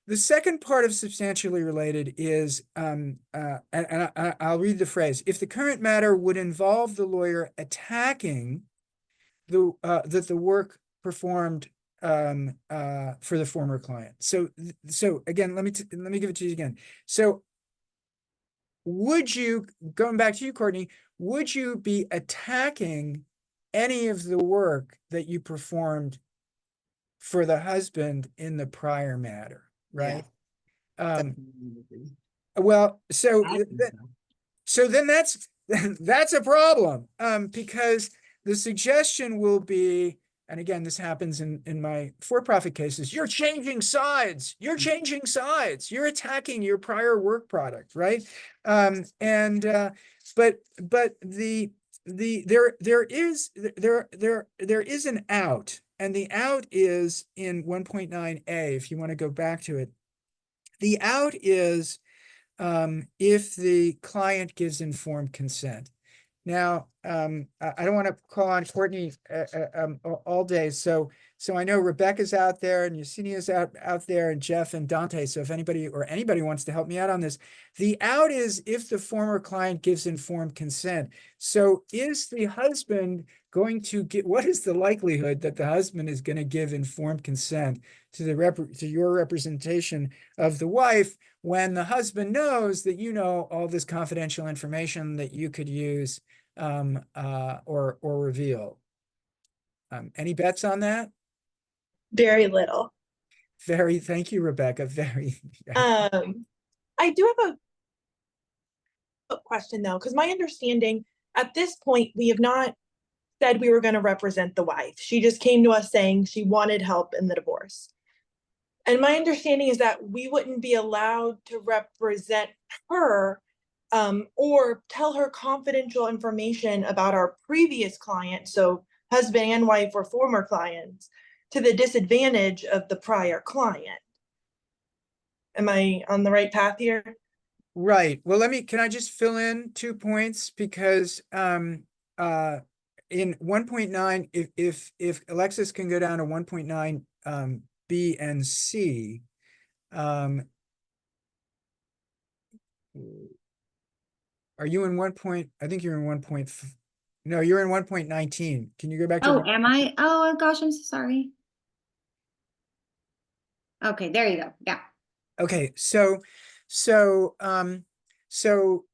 The second part of substantially related is, and I'll read the phrase: if the current matter would involve the lawyer attacking that the work performed for the former client. So again, let me give it to you again. So would you, going back to you, Courtney, would you be attacking any of the work that you performed for the husband in the prior matter? Right. Yeah. Well, so then that's a problem, because the suggestion will be, and again, this happens in my for-profit cases, you're changing sides, you're attacking your prior work product, right? But there is an out, and the out is in 1.9a, if you want to go back to it. The out is if the client gives informed consent. Now, I don't want to call on Courtney all day, so I know Rebecca's out there and Yesenia's out there, and Jeff and Dante. So if anybody wants to help me out on this, the out is if the former client gives informed consent. So is the husband going to get? What is the likelihood that the husband is going to give informed consent to your representation of the wife, when the husband knows that you know all this confidential information that you could use or reveal? Any bets on that? Very little. Thank you, Rebecca. I do have a question though, because my understanding at this point, we have not said we were going to represent the wife. She just came to us saying she wanted help in the divorce. And my understanding is that we wouldn't be allowed to represent her or tell her confidential information about our previous client, so husband and wife or former clients, to the disadvantage of the prior client. Am I on the right path here? Right. Well, can I just fill in 2 points? Because in 1.9, if Alexis can go down to 1.9 B and C, are you in 1 point? I think you're in 1 point. No, you're in 1.19. Can you go back to? Oh, am I? Oh gosh, I'm so sorry. Okay, there you go. Yeah. Okay, so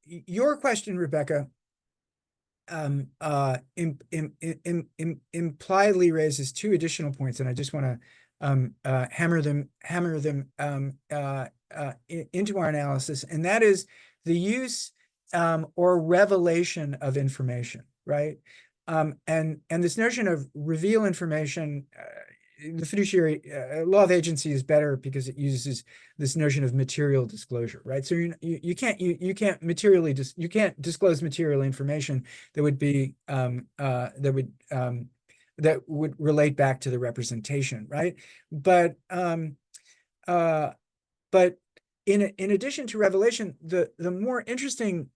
your question, Rebecca, impliedly raises two additional points, and I just want to hammer them into our analysis, and that is the use or revelation of information, right? And this notion of reveal information, the fiduciary law of agency is better because it uses this notion of material disclosure, right? So you can't you can't disclose material information that would be that would relate back to the representation, right? But in addition to revelation, the more interesting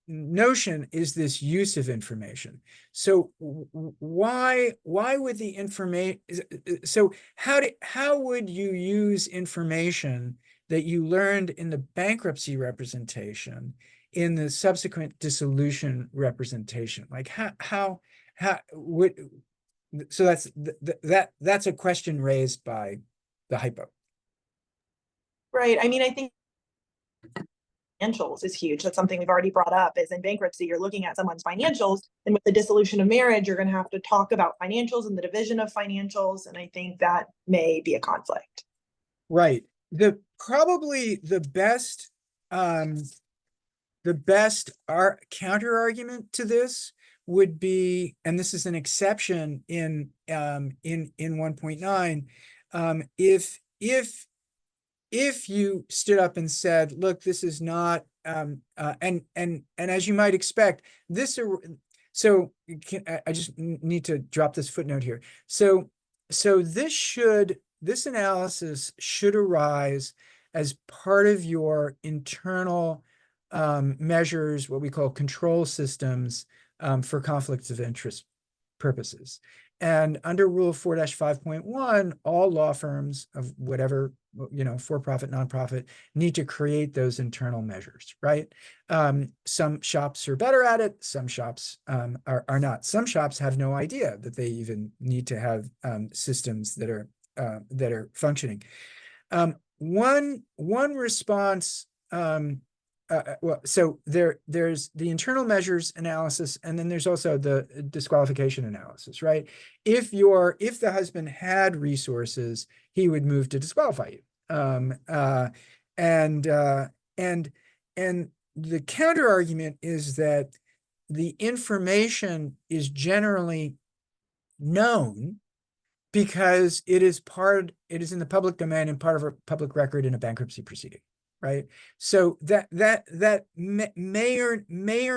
notion is this use of information. So why would the information, so how would you use information that you learned in the bankruptcy representation in the subsequent dissolution representation? Like how would, so that's a question raised by the hypo. Right. I mean, I think financials is huge. That's something we've already brought up, is in bankruptcy, you're looking at someone's financials, and with the dissolution of marriage, you're going to have to talk about financials and the division of financials. And I think that may be a conflict. Right. Probably the best counter argument to this would be, and this is an exception in 1.9, if you stood up and said, look, this is not, and as you might expect, this, so I just need to drop this footnote here. So this analysis should arise as part of your internal measures, what we call control systems for conflicts of interest purposes. And under Rule 4-5.1, all law firms of whatever, for-profit, nonprofit, need to create those internal measures, right? Some shops are better at it. Some shops are not. Some shops have no idea that they even need to have systems that are functioning. One response. Well, so there's the internal measures analysis, and then there's also the disqualification analysis, right? If the husband had resources, he would move to disqualify you. And the counter argument is that the information is generally known because it is in the public domain and part of a public record in a bankruptcy proceeding. Right, so that may or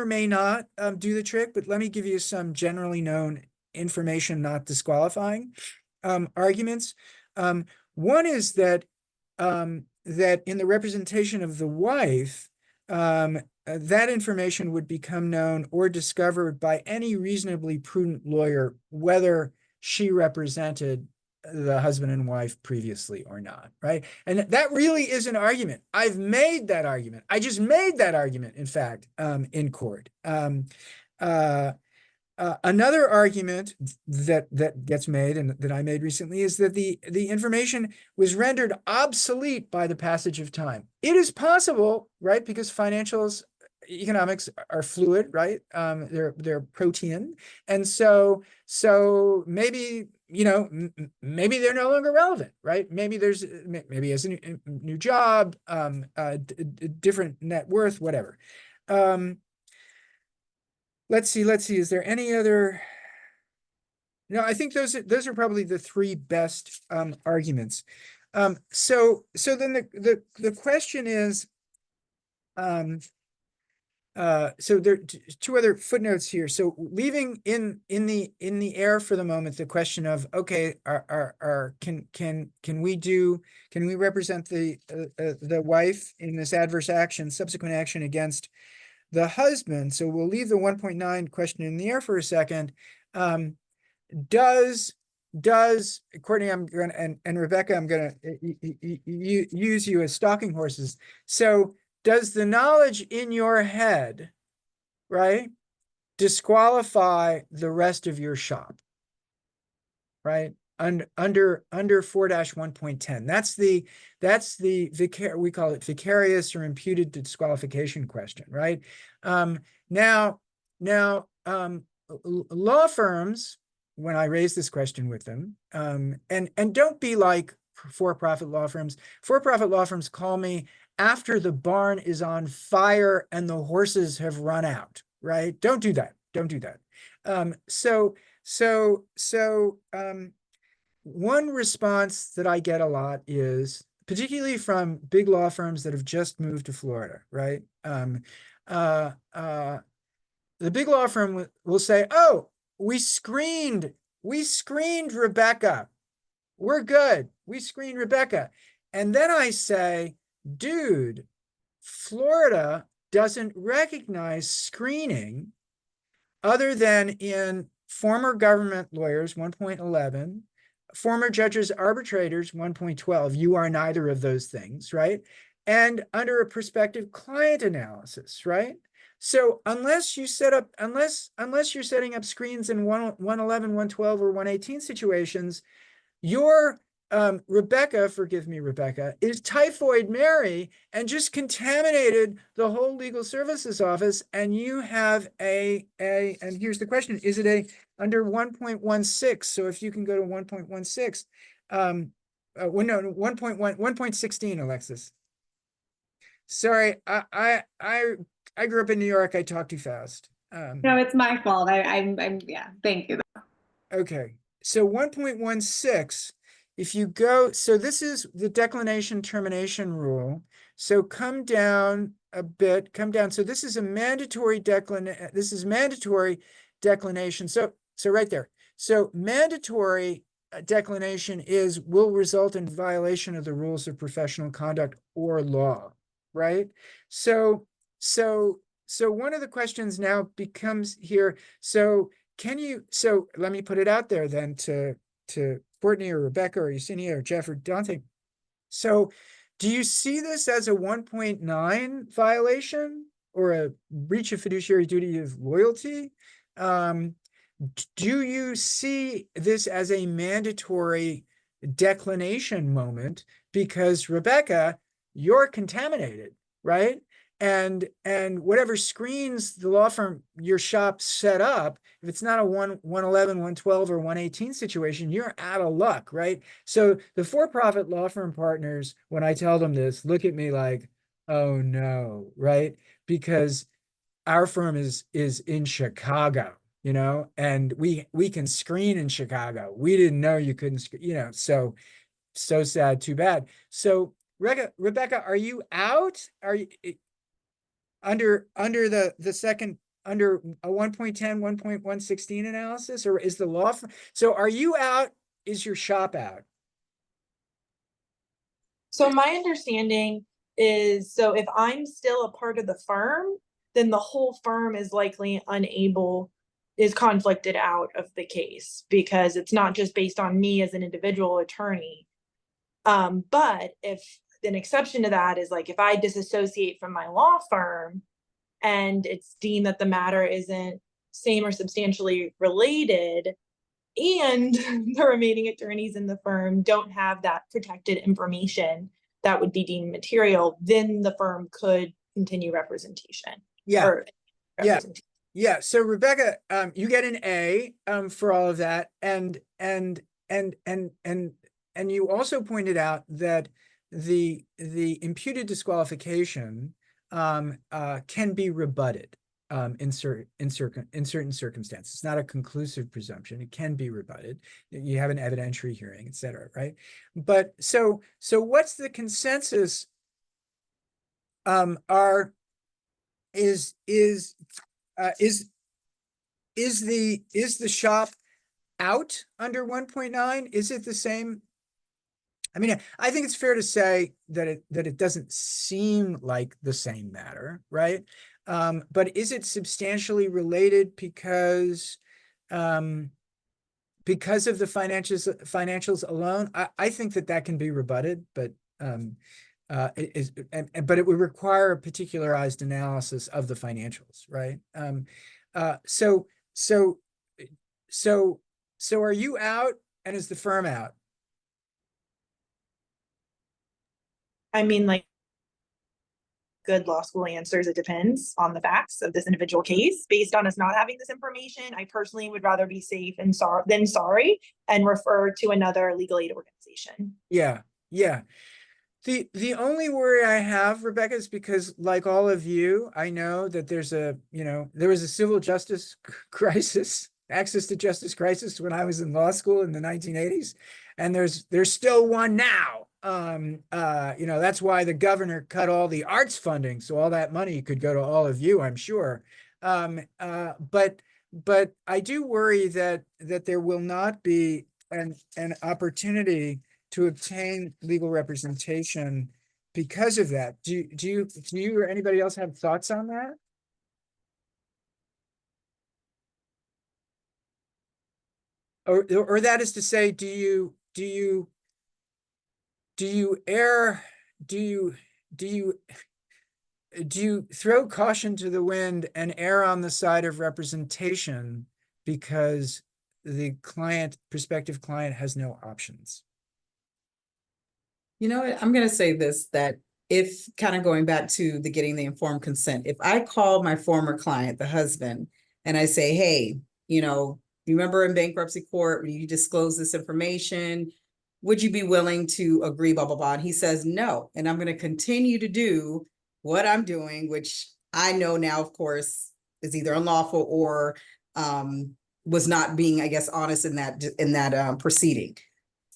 may not do the trick, but let me give you some generally known information not disqualifying arguments. One is that that in the representation of the wife, that information would become known or discovered by any reasonably prudent lawyer, whether she represented the husband and wife previously or not, right? And that really is an argument. I've made that argument. I just made that argument, in fact, in court. Another argument that gets made and that I made recently is that the information was rendered obsolete by the passage of time. It is possible, right? Because economics are fluid, right? They're protean, and so maybe maybe they're no longer relevant, right? Maybe maybe as a new job, different net worth, whatever. Let's see. Is there any other? No, I think those are probably the three best arguments. So then the question is, so there are two other footnotes here. So leaving in the air for the moment the question of, okay, can we represent the wife in this adverse action, subsequent action against the husband? So we'll leave the 1.9 question in the air for a second. Does Courtney, I'm going and Rebecca, I'm going to use you as stalking horses. So does the knowledge in your head, right, disqualify the rest of your shop, right? Under 4-1.10. That's the we call it vicarious or imputed disqualification question, right? Now law firms, when I raise this question with them, and don't be like for-profit law firms. For-profit law firms call me after the barn is on fire and the horses have run out, right? Don't do that. Don't do that. One response that I get a lot is, particularly from big law firms that have just moved to Florida, right? The big law firm will say, "Oh, we screened Rebecca. We're good. We screened Rebecca." And then I say, "Dude, Florida doesn't recognize screening other than in former government lawyers, 1.11, former judges, arbitrators, 1.12. You are neither of those things, right? And under a prospective client analysis, right? So unless you're setting up screens in 111, 112, or 118 situations, your Rebecca, forgive me, Rebecca, is Typhoid Mary and just contaminated the whole legal services office. And you have and here's the question, is it under 1.16? So if you can go to 1.16, no, 1.16, Alexis. Sorry, I grew up in New York. I talk too fast. No, it's my fault. Yeah, thank you. Okay. So 1.16, if you go, so this is the declination termination rule. So come down a bit, come down. So this is a mandatory declination. So right there. So mandatory declination will result in violation of the rules of professional conduct or law, right? So one of the questions now becomes here, so let me put it out there then to Courtney or Rebecca or Yesenia or Jeff or Dante. So do you see this as a 1.9 violation or a breach of fiduciary duty of loyalty? Do you see this as a mandatory declination moment? Because Rebecca, you're contaminated, right? And whatever screens the law firm, your shop set up, if it's not a 111, 112, or 118 situation, you're out of luck, right? So the for-profit law firm partners, when I tell them this, look at me like, oh no, right? Because our firm is in Chicago, and we can screen in Chicago. We didn't know you couldn't, so sad, too bad. So Rebecca, are you out? Are you under the second, under a 1.10, 1.116 analysis, or is the law firm? So are you out? Is your shop out? So my understanding is, so if I'm still a part of the firm, then the whole firm is likely is conflicted out of the case, because it's not just based on me as an individual attorney. But if an exception to that is, like, if I disassociate from my law firm and it's deemed that the matter isn't same or substantially related, and the remaining attorneys in the firm don't have that protected information that would be deemed material, then the firm could continue representation. Yeah. Yeah. So Rebecca, you get an A for all of that. And you also pointed out that the imputed disqualification can be rebutted in certain circumstances. It's not a conclusive presumption. It can be rebutted. You have an evidentiary hearing, et cetera, right? But so what's the consensus? Is the shop out under 1.9? Is it the same? I mean, I think it's fair to say that it doesn't seem like the same matter, right? But is it substantially related because of the financials alone? I think that can be rebutted, but but it would require a particularized analysis of the financials, right? So are you out, and is the firm out? I mean, like, good law school answers. It depends on the facts of this individual case. Based on us not having this information, I personally would rather be safe and sorry and refer to another legal aid organization. Yeah, yeah. The only worry I have, Rebecca, is because, like all of you, I know that there was a civil justice crisis, access to justice crisis when I was in law school in the 1980s, and there's still one now. That's why the governor cut all the arts funding, so all that money could go to all of you, I'm sure. But I do worry that there will not be an opportunity to obtain legal representation because of that. Do you or anybody else have thoughts on that? Or that is to say, do you err, do you throw caution to the wind and err on the side of representation because the prospective client has no options? You know what, I'm going to say this, that if kind of going back to the getting the informed consent, if I call my former client, the husband, and I say, hey, you remember in bankruptcy court when you disclose this information, would you be willing to agree, blah, blah, blah? And he says no. And I'm going to continue to do what I'm doing, which I know now, of course, is either unlawful or was not being, I guess, honest in that proceeding.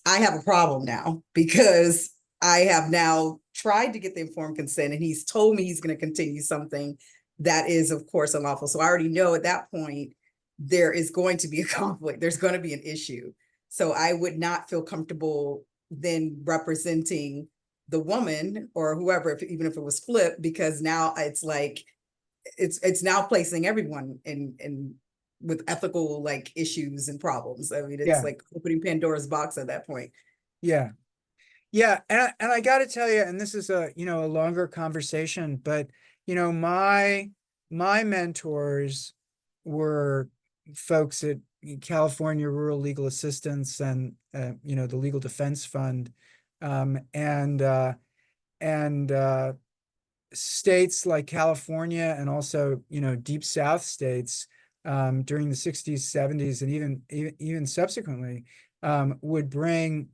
I have a problem now because I have now tried to get the informed consent and he's told me he's going to continue something that is, of course, unlawful. So I already know at that point, there is going to be a conflict. There's going to be an issue. So I would not feel comfortable then representing the woman or whoever, even if it was flipped, because now it's like, it's now placing everyone in with ethical like issues and problems. I mean, it's like opening Pandora's box at that point. Yeah. Yeah. And I got to tell you, and this is a longer conversation, but my mentors were folks at California Rural Legal Assistance and the Legal Defense Fund, and states like California and also deep South states during the 60s, 70s, and even subsequently would bring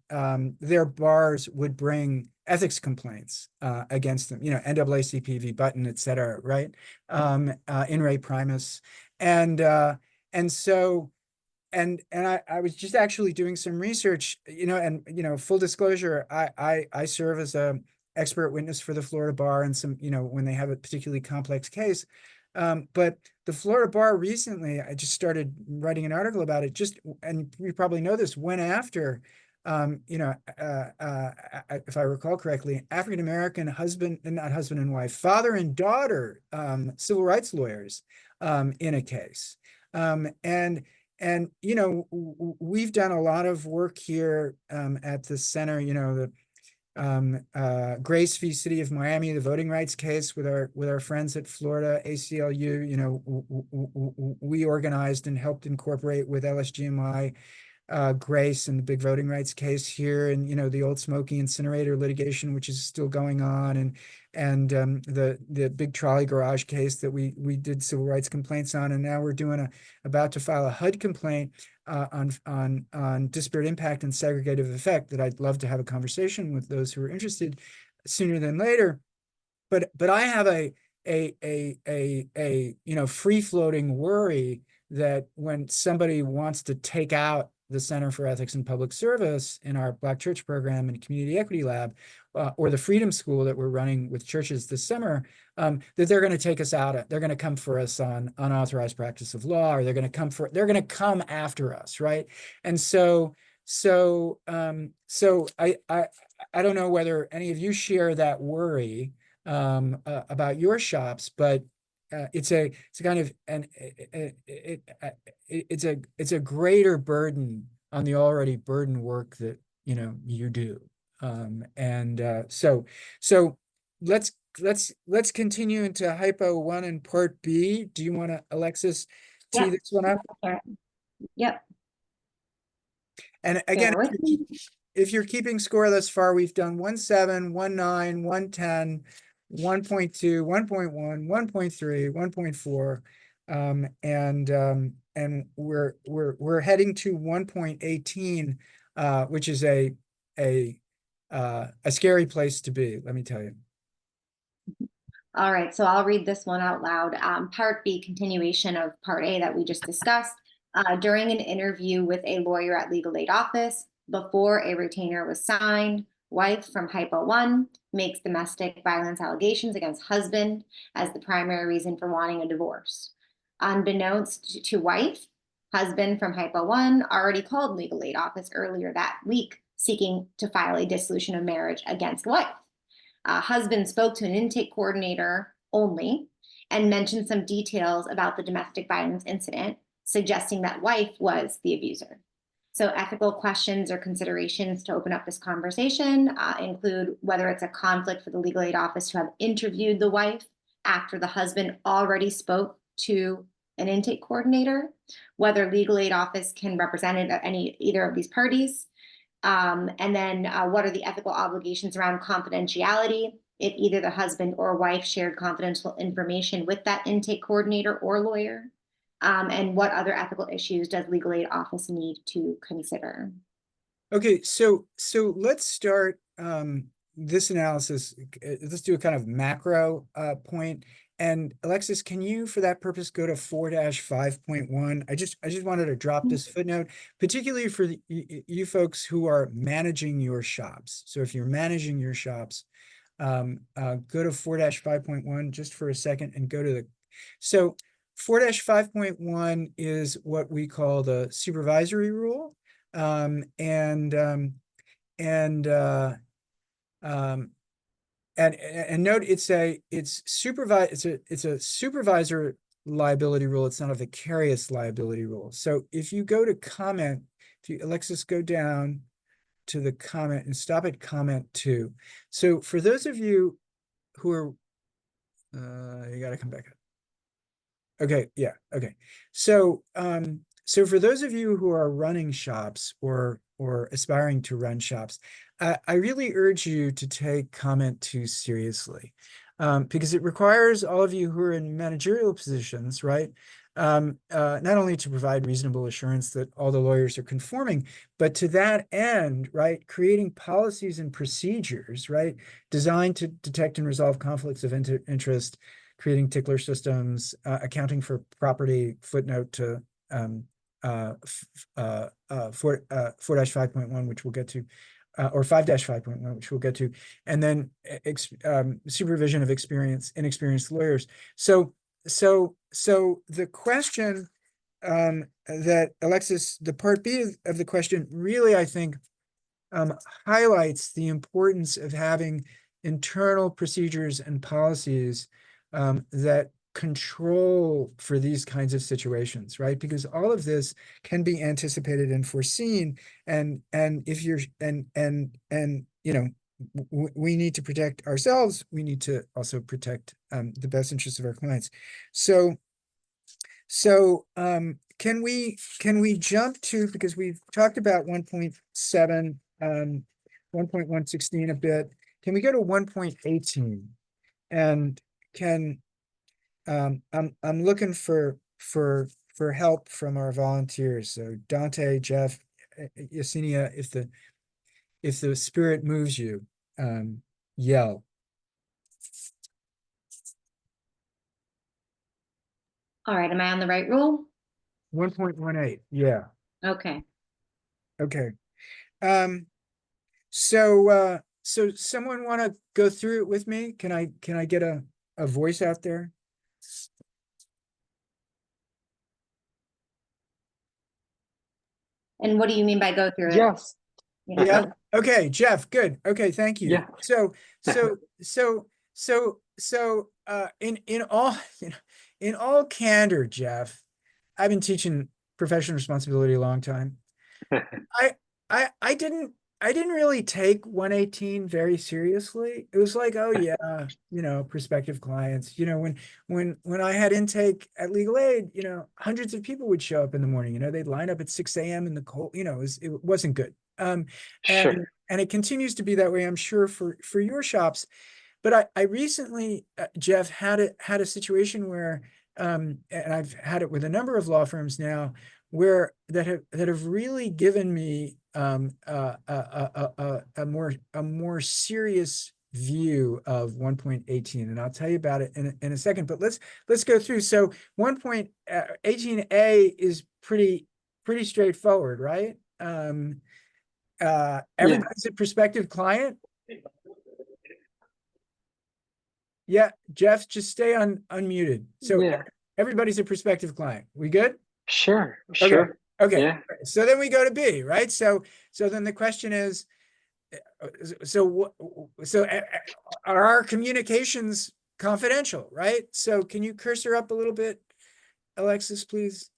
their bars would bring ethics complaints against them, NAACP v. Button, et cetera, right? In re primis. And so I was just actually doing some research, and full disclosure, I serve as a expert witness for the Florida bar and some, when they have a particularly complex case. But the Florida bar recently, I just started writing an article about it, and you probably know this, went after, if I recall correctly, African-American not husband and wife, father and daughter, civil rights lawyers in a case. And we've done a lot of work here at the center, the Grace v. City of Miami, the voting rights case with our friends at Florida ACLU. We organized and helped incorporate with LSGMI Grace and the big voting rights case here, and the old Smoky incinerator litigation, which is still going on, and the big trolley garage case that we did civil rights complaints on, and now we're about to file a HUD complaint on disparate impact and segregative effect that I'd love to have a conversation with those who are interested sooner than later. But I have a free floating worry that when somebody wants to take out the Center for Ethics and Public Service in our Black Church program and Community Equity Lab, or the Freedom School that we're running with churches this summer, that they're going to take us out. They're going to come for us on unauthorized practice of law, or they're going to come after us, right? And so I don't know whether any of you share that worry about your shops, but it's a kind of it's a greater burden on the already burdened work that you do, so let's continue into Hypo 1 and Part B. Do you want to, Alexis, tee this one up? Yep. And again, if you're keeping score thus far, we've done 1-7, 1-9, 1-10, 1.2, 1.1, 1.3, 1.4, and we're heading to 1.18, which is a scary place to be, let me tell you. All right, so I'll read this one out loud. Part B, continuation of Part A that we just discussed. During an interview with a lawyer at legal aid office, before a retainer was signed, wife from Hypo 1 makes domestic violence allegations against husband as the primary reason for wanting a divorce. Unbeknownst to wife, husband from Hypo 1 already called legal aid office earlier that week seeking to file a dissolution of marriage against wife. Husband spoke to an intake coordinator only and mentioned some details about the domestic violence incident, suggesting that wife was the abuser. So ethical questions or considerations to open up this conversation include whether it's a conflict for the legal aid office to have interviewed the wife after the husband already spoke to an intake coordinator, whether legal aid office can represent either of these parties, and then what are the ethical obligations around confidentiality if either the husband or wife shared confidential information with that intake coordinator or lawyer, and what other ethical issues does legal aid office need to consider? Okay, so let's start this analysis. Let's do a kind of macro point. And Alexis, can you, for that purpose, go to 4-5.1? I just wanted to drop this footnote, particularly for you folks who are managing your shops. So if you're managing your shops, go to 4-5.1 just for a second and go to the. So 4-5.1 is what we call the supervisory rule. And note it's a supervisor liability rule. It's not a vicarious liability rule. So if you go to comment, Alexis, go down to the comment and stop at comment 2. So for those of you who are, you got to come back up. Okay, yeah, okay. So so for those of you who are running shops or aspiring to run shops, I really urge you to take comment 2 seriously, because it requires all of you who are in managerial positions, right? Not only to provide reasonable assurance that all the lawyers are conforming, but to that end, right, creating policies and procedures, right, designed to detect and resolve conflicts of interest, creating tickler systems, accounting for property, footnote to 4-5.1, which we'll get to, or 5-5.1, which we'll get to, and then supervision of inexperienced lawyers. So the question that Alexis, the part B of the question really, I think, highlights the importance of having internal procedures and policies that control for these kinds of situations, right? Because all of this can be anticipated and foreseen, and if you're and you know, we need to protect ourselves. We need to also protect the best interests of our clients. So can we jump to, because we've talked about 1.7, 1.116 a bit. Can we go to 1.18? And can I'm looking for help from our volunteers. So Dante, Jeff, Yesenia, if the spirit moves you, yell. All right, am I on the right rule? 1.18, yeah. Okay. Okay. So someone want to go through it with me? Can I get a voice out there? And what do you mean by go through it? Yes. Yeah. Okay, Jeff, good. Okay, thank you. Yeah. So in all, in all candor, Jeff, I've been teaching professional responsibility a long time. I didn't really take 118 very seriously. It was like, oh yeah, prospective clients. When I had intake at legal aid, hundreds of people would show up in the morning. They'd line up at 6 a.m. in the cold. It wasn't good. Sure. And it continues to be that way, I'm sure, for your shops. But I recently, Jeff, had a situation where, and I've had it with a number of law firms now, where that have really given me a more serious view of 1.18, and I'll tell you about it in a second. But let's go through. So 1.18a is pretty straightforward, right? Everybody's a prospective client. Yeah, Jeff, just stay unmuted. So Yeah, everybody's a prospective client. We good? sure, Okay. sure. Okay. Yeah. So then we go to B, right? So then the question is, so are our communications confidential, right? So can you cursor up a little bit, Alexis, please?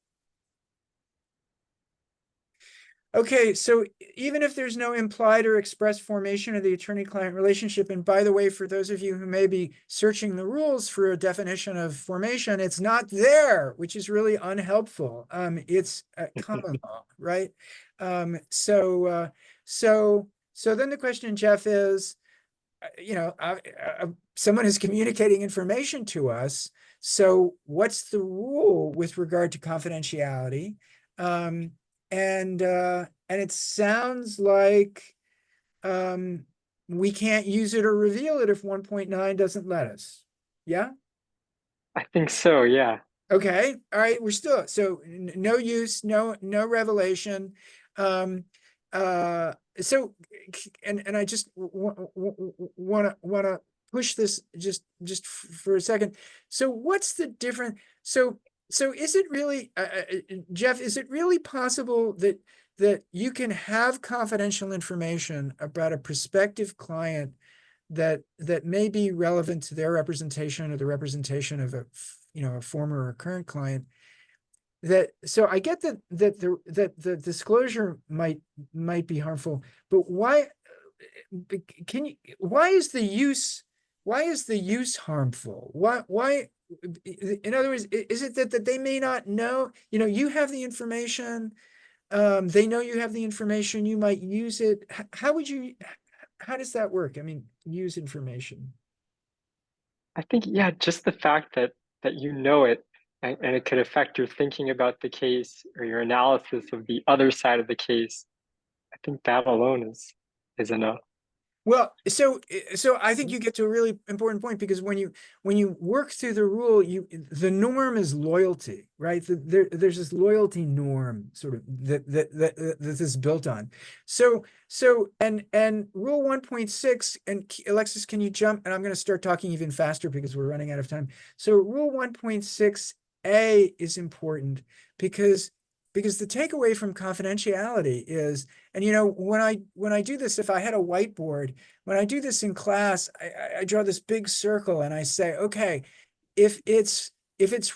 Okay, so even if there's no implied or expressed formation of the attorney-client relationship, and by the way, for those of you who may be searching the rules for a definition of formation, it's not there, which is really unhelpful. It's common law, right? So then the question, Jeff, is, someone is communicating information to us. So what's the rule with regard to confidentiality? And it sounds like we can't use it or reveal it if 1.9 doesn't let us. Yeah? I think so, yeah. Okay. All right. We're still, so no use, no revelation. So, and I just wanna push this just for a second. So what's the difference? So is it really, Jeff, is it really possible that you can have confidential information about a prospective client that may be relevant to their representation or the representation of a former or current client? So I get that the disclosure might be harmful, but why why is the use harmful? Why in other words, is it that they may not know, you have the information, they know you have the information, you might use it. How does that work? I mean, use information. I think, yeah, just the fact that you know it, and it could affect your thinking about the case or your analysis of the other side of the case. I think that alone is enough. Well, so I think you get to a really important point, because when you work through the rule, the norm is loyalty, right? There's this loyalty norm sort of that this is built on. So and rule 1.6, and Alexis, can you jump? And I'm going to start talking even faster because we're running out of time. So rule 1.6a is important because the takeaway from confidentiality is, and when I do this, if I had a whiteboard, when I do this in class, I draw this big circle and I say, okay, if it's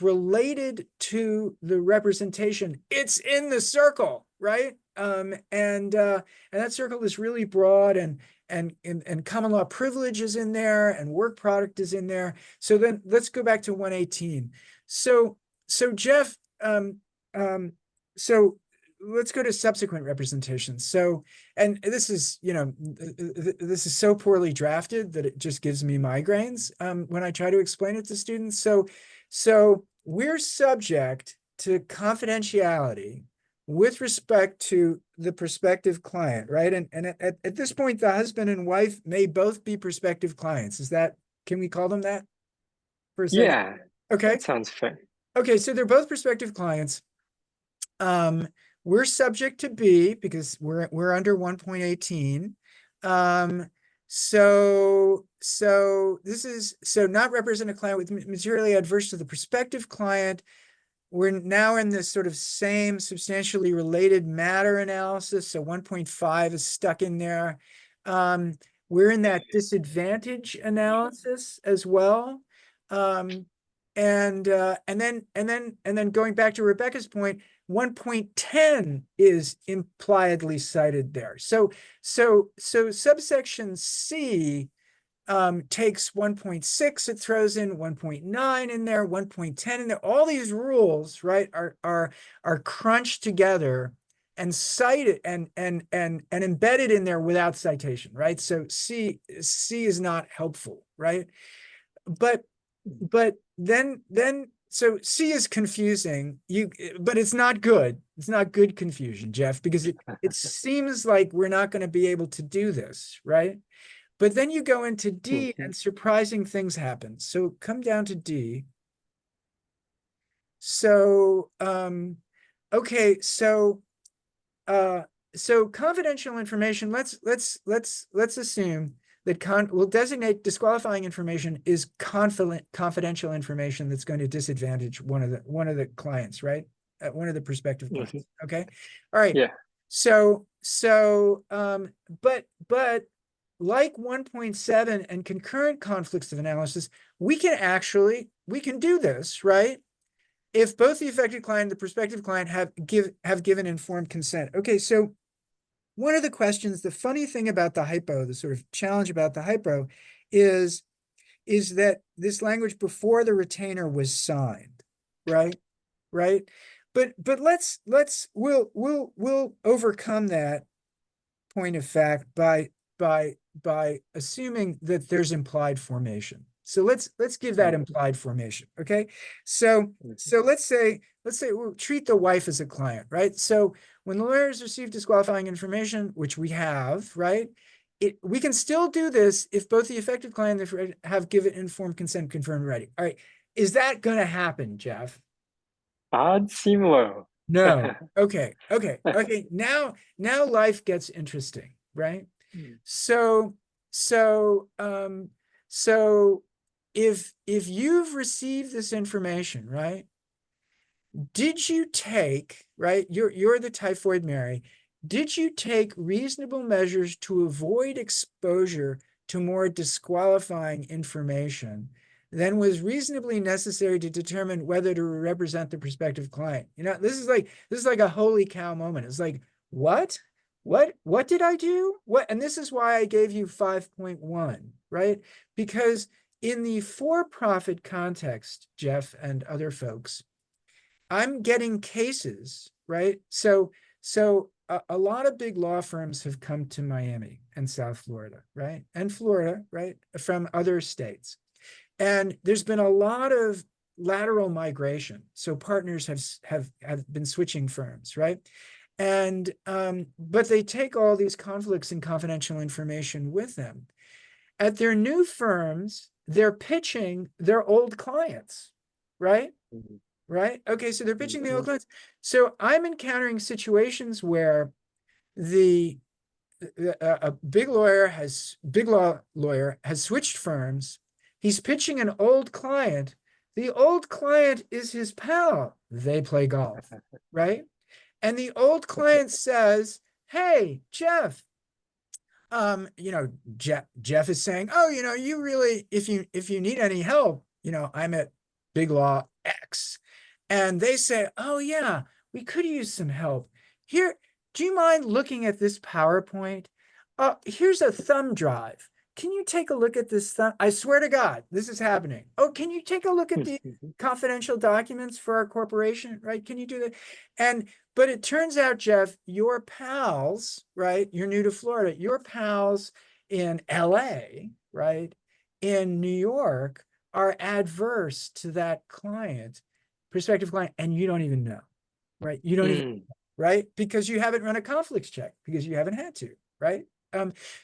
related to the representation, it's in the circle, right? And that circle is really broad, and common law privilege is in there, and work product is in there. So then let's go back to 118. So Jeff, so let's go to subsequent representations. So, and this is, this is so poorly drafted that it just gives me migraines when I try to explain it to students. So we're subject to confidentiality with respect to the prospective client, right? And at this point, the husband and wife may both be prospective clients. Can we call them that for a second? Yeah. Okay. That sounds fair. Okay, so they're both prospective clients. We're subject to B because we're under 1.18. So this is, not represent a client with materially adverse to the prospective client. We're now in this sort of same substantially related matter analysis. So 1.5 is stuck in there. We're in that disadvantage analysis as well. And then going back to Rebecca's point, 1.10 is impliedly cited there. So subsection C takes 1.6, it throws in 1.9 in there, 1.10 in there. All these rules, right, are crunched together and cite it and embed it in there without citation, right? So C is not helpful, right? But then so C is confusing but it's not good. It's not good confusion, Jeff, because it seems like we're not going to be able to do this, right? But then you go into D and surprising things happen. So come down to D. So okay, so confidential information, let's assume that we'll designate disqualifying information is confidential information that's going to disadvantage one of the clients, right? One of the prospective clients. Okay. All right. Yeah. So but like 1.7 and concurrent conflicts of analysis, we can do this, right? If both the affected client and the prospective client have given informed consent. Okay, so one of the questions, the funny thing about the hypo, the sort of challenge about the hypo is that this language before the retainer was signed, right? Right? But we'll overcome that point of fact by assuming that there's implied formation. So let's give that implied formation. Okay. So let's say we'll treat the wife as a client, right? So when the lawyers receive disqualifying information, which we have, right? We can still do this if both the affected client and the have given informed consent confirmed ready. All right. Is that going to happen, Jeff? Odds seem low. No. Okay. Now life gets interesting, right? So if you've received this information, right? Did you take, right? You're the typhoid Mary. Did you take reasonable measures to avoid exposure to more disqualifying information than was reasonably necessary to determine whether to represent the prospective client? You know, this is like a holy cow moment. It's like, what did I do? And this is why I gave you 5.1, right? Because in the for-profit context, Jeff and other folks, I'm getting cases, right? So a lot of big law firms have come to Miami and South Florida, right? And Florida, right? From other states. And there's been a lot of lateral migration. So partners have been switching firms, right? And but they take all these conflicts and confidential information with them. At their new firms, they're pitching their old clients, right? Right? Okay, so they're pitching the old clients. So I'm encountering situations where a big law lawyer has switched firms. He's pitching an old client. The old client is his pal. They play golf, right? And the old client says, "Hey, Jeff, Jeff is saying, oh, you really, if you need any help, I'm at Big Law X." And they say, "Oh yeah, we could use some help. Here, do you mind looking at this PowerPoint? Here's a thumb drive. Can you take a look at this thumb? I swear to God, this is happening. Oh, can you take a look at the confidential documents for our corporation? Right? Can you do that?" But it turns out, Jeff, your pals, right? You're new to Florida. Your pals in LA, right? In New York are adverse to that prospective client, and you don't even know, right? You don't even know, right? Because you haven't run a conflicts check because you haven't had to, right?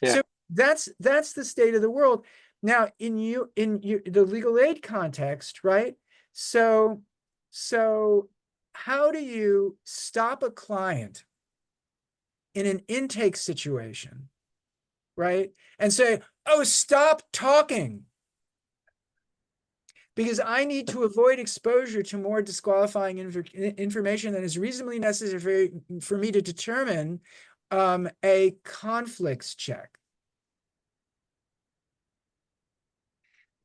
So that's the state of the world. Now, in the legal aid context, right? So how do you stop a client in an intake situation, right? And say, "Oh, stop talking, because I need to avoid exposure to more disqualifying information than is reasonably necessary for me to determine a conflicts check."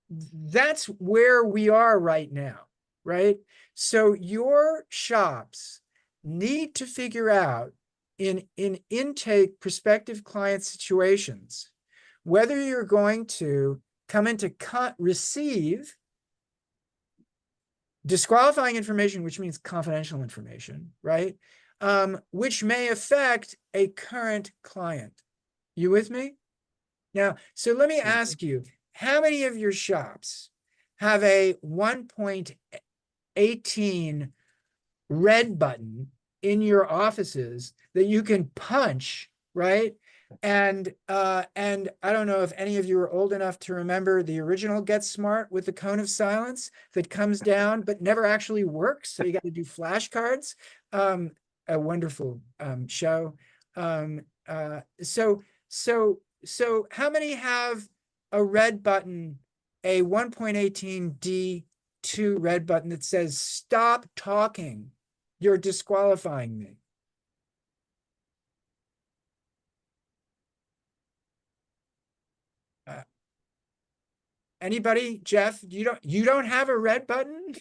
That's where we are right now, right? So your shops need to figure out in intake prospective client situations whether you're going to come into receive disqualifying information, which means confidential information, right? which may affect a current client. You with me? Now, so let me ask you, how many of your shops have a 1.18 red button in your offices that you can punch, right? And I don't know if any of you are old enough to remember the original Get Smart with the cone of silence that comes down but never actually works. So you got to do flashcards. A wonderful show. So how many have a red button, a 1.18 D2 red button that says stop talking? You're disqualifying me. Anybody? Jeff, you don't have a red button?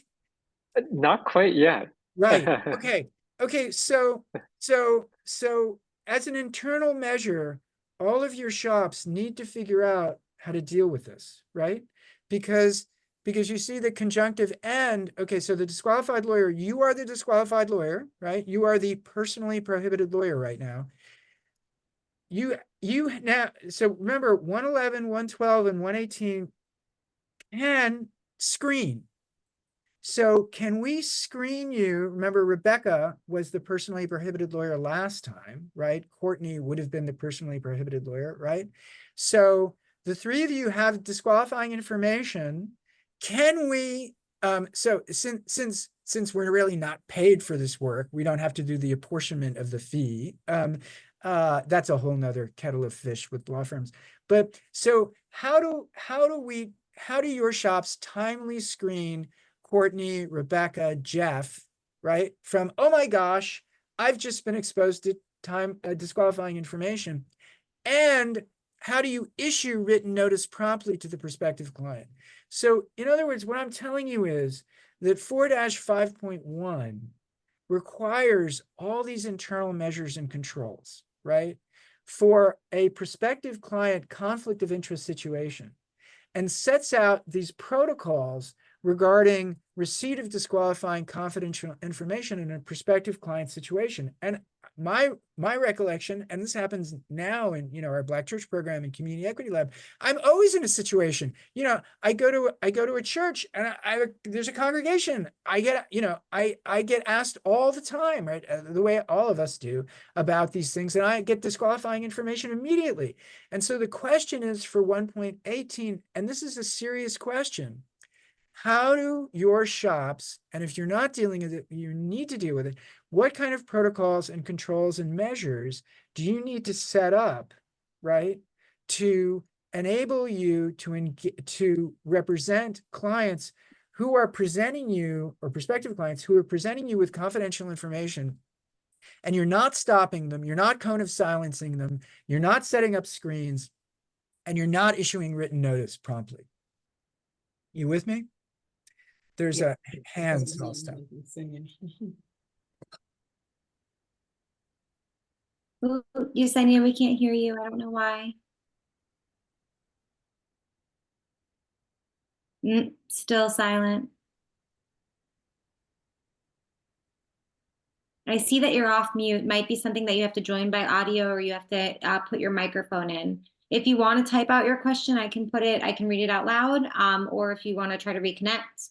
Not quite yet. Right. Okay. So as an internal measure, all of your shops need to figure out how to deal with this, right? Because you see the conjunctive and, okay, so the disqualified lawyer, you are the disqualified lawyer, right? You are the personally prohibited lawyer right now. You now, so remember 111, 112, and 118 can screen. So can we screen you? Remember, Rebecca was the personally prohibited lawyer last time, right? Courtney would have been the personally prohibited lawyer, right? So the three of you have disqualifying information. Can we, so since we're really not paid for this work, we don't have to do the apportionment of the fee. That's a whole nother kettle of fish with law firms. But so how do your shops timely screen Courtney, Rebecca, Jeff, right? From, oh my gosh, I've just been exposed to disqualifying information. And how do you issue written notice promptly to the prospective client? So in other words, what I'm telling you is that 4-5.1 requires all these internal measures and controls, right? For a prospective client conflict of interest situation, and sets out these protocols regarding receipt of disqualifying confidential information in a prospective client situation. And my recollection, and this happens now in our Black Church program and Community Equity Lab, I'm always in a situation. I go to a church and there's a congregation. I get asked all the time, right? The way all of us do about these things, and I get disqualifying information immediately. And so the question is for 1.18, and this is a serious question. How do your shops, and if you're not dealing with it, you need to deal with it, what kind of protocols and controls and measures do you need to set up, right, to enable you to represent clients who are presenting you, or prospective clients who are presenting you with confidential information, and you're not stopping them, you're not cone of silencing them, you're not setting up screens, and you're not issuing written notice promptly? You with me? There's a hand, so I'll stop. Ooh, Yesenia, we can't hear you. I don't know why. Still silent. I see that you're off mute. Might be something that you have to join by audio, or you have to put your microphone in. If you want to type out your question, I can read it out loud, or if you want to try to reconnect.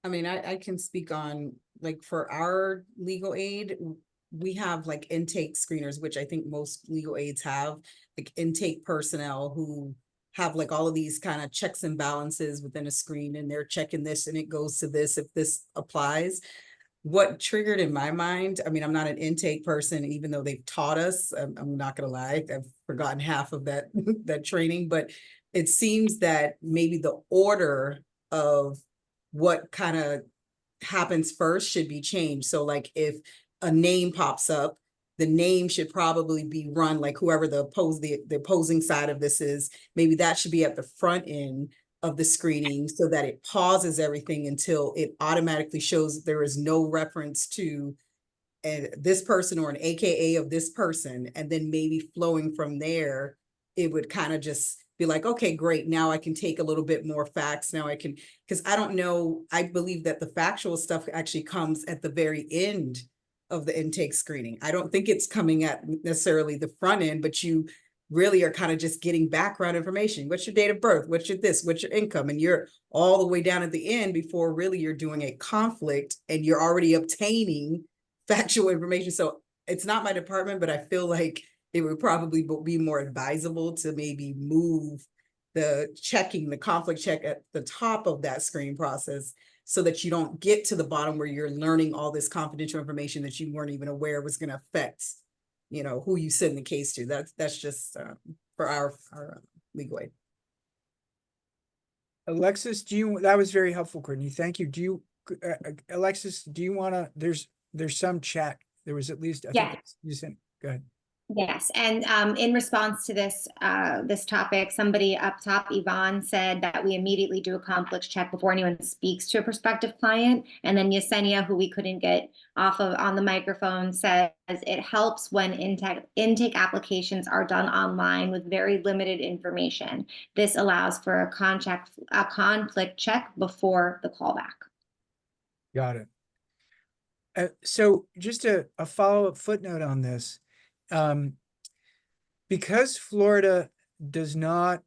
I mean, I can speak on, like, for our legal aid, we have like intake screeners, which I think most legal aids have, like intake personnel who have like all of these kind of checks and balances within a screen, and they're checking this and it goes to this if this applies. What triggered in my mind, I mean, I'm not an intake person, even though they've taught us, I'm not gonna lie, I've forgotten half of that that training, but it seems that maybe the order of what kind of happens first should be changed. So like if a name pops up, the name should probably be run, like whoever the opposing side of this is, maybe that should be at the front end of the screening, so that it pauses everything until it automatically shows that there is no reference to this person or an AKA of this person. And then maybe flowing from there, it would kind of just be like, okay, great, now I can take a little bit more facts. Now I can, because I don't know, I believe that the factual stuff actually comes at the very end of the intake screening. I don't think it's coming at necessarily the front end, but you really are kind of just getting background information. What's your date of birth? What's your this? What's your income? And you're all the way down at the end before really you're doing a conflict and you're already obtaining factual information. So it's not my department, but I feel like it would probably be more advisable to maybe move the conflict check at the top of that screening process, so that you don't get to the bottom where you're learning all this confidential information that you weren't even aware was going to affect, who you send the case to. That's just for our legal aid. Alexis, that was very helpful, Courtney. Thank you. Alexis, do you want to, there's some chat. There was at least, I think you sent, go ahead. Yes, and in response to this topic, somebody up top, Yvonne, said that we immediately do a conflicts check before anyone speaks to a prospective client. And then Yesenia, who we couldn't get on the microphone, says it helps when intake applications are done online with very limited information. This allows for a conflict check before the callback. Got it. So just a follow-up footnote on this. Because Florida does not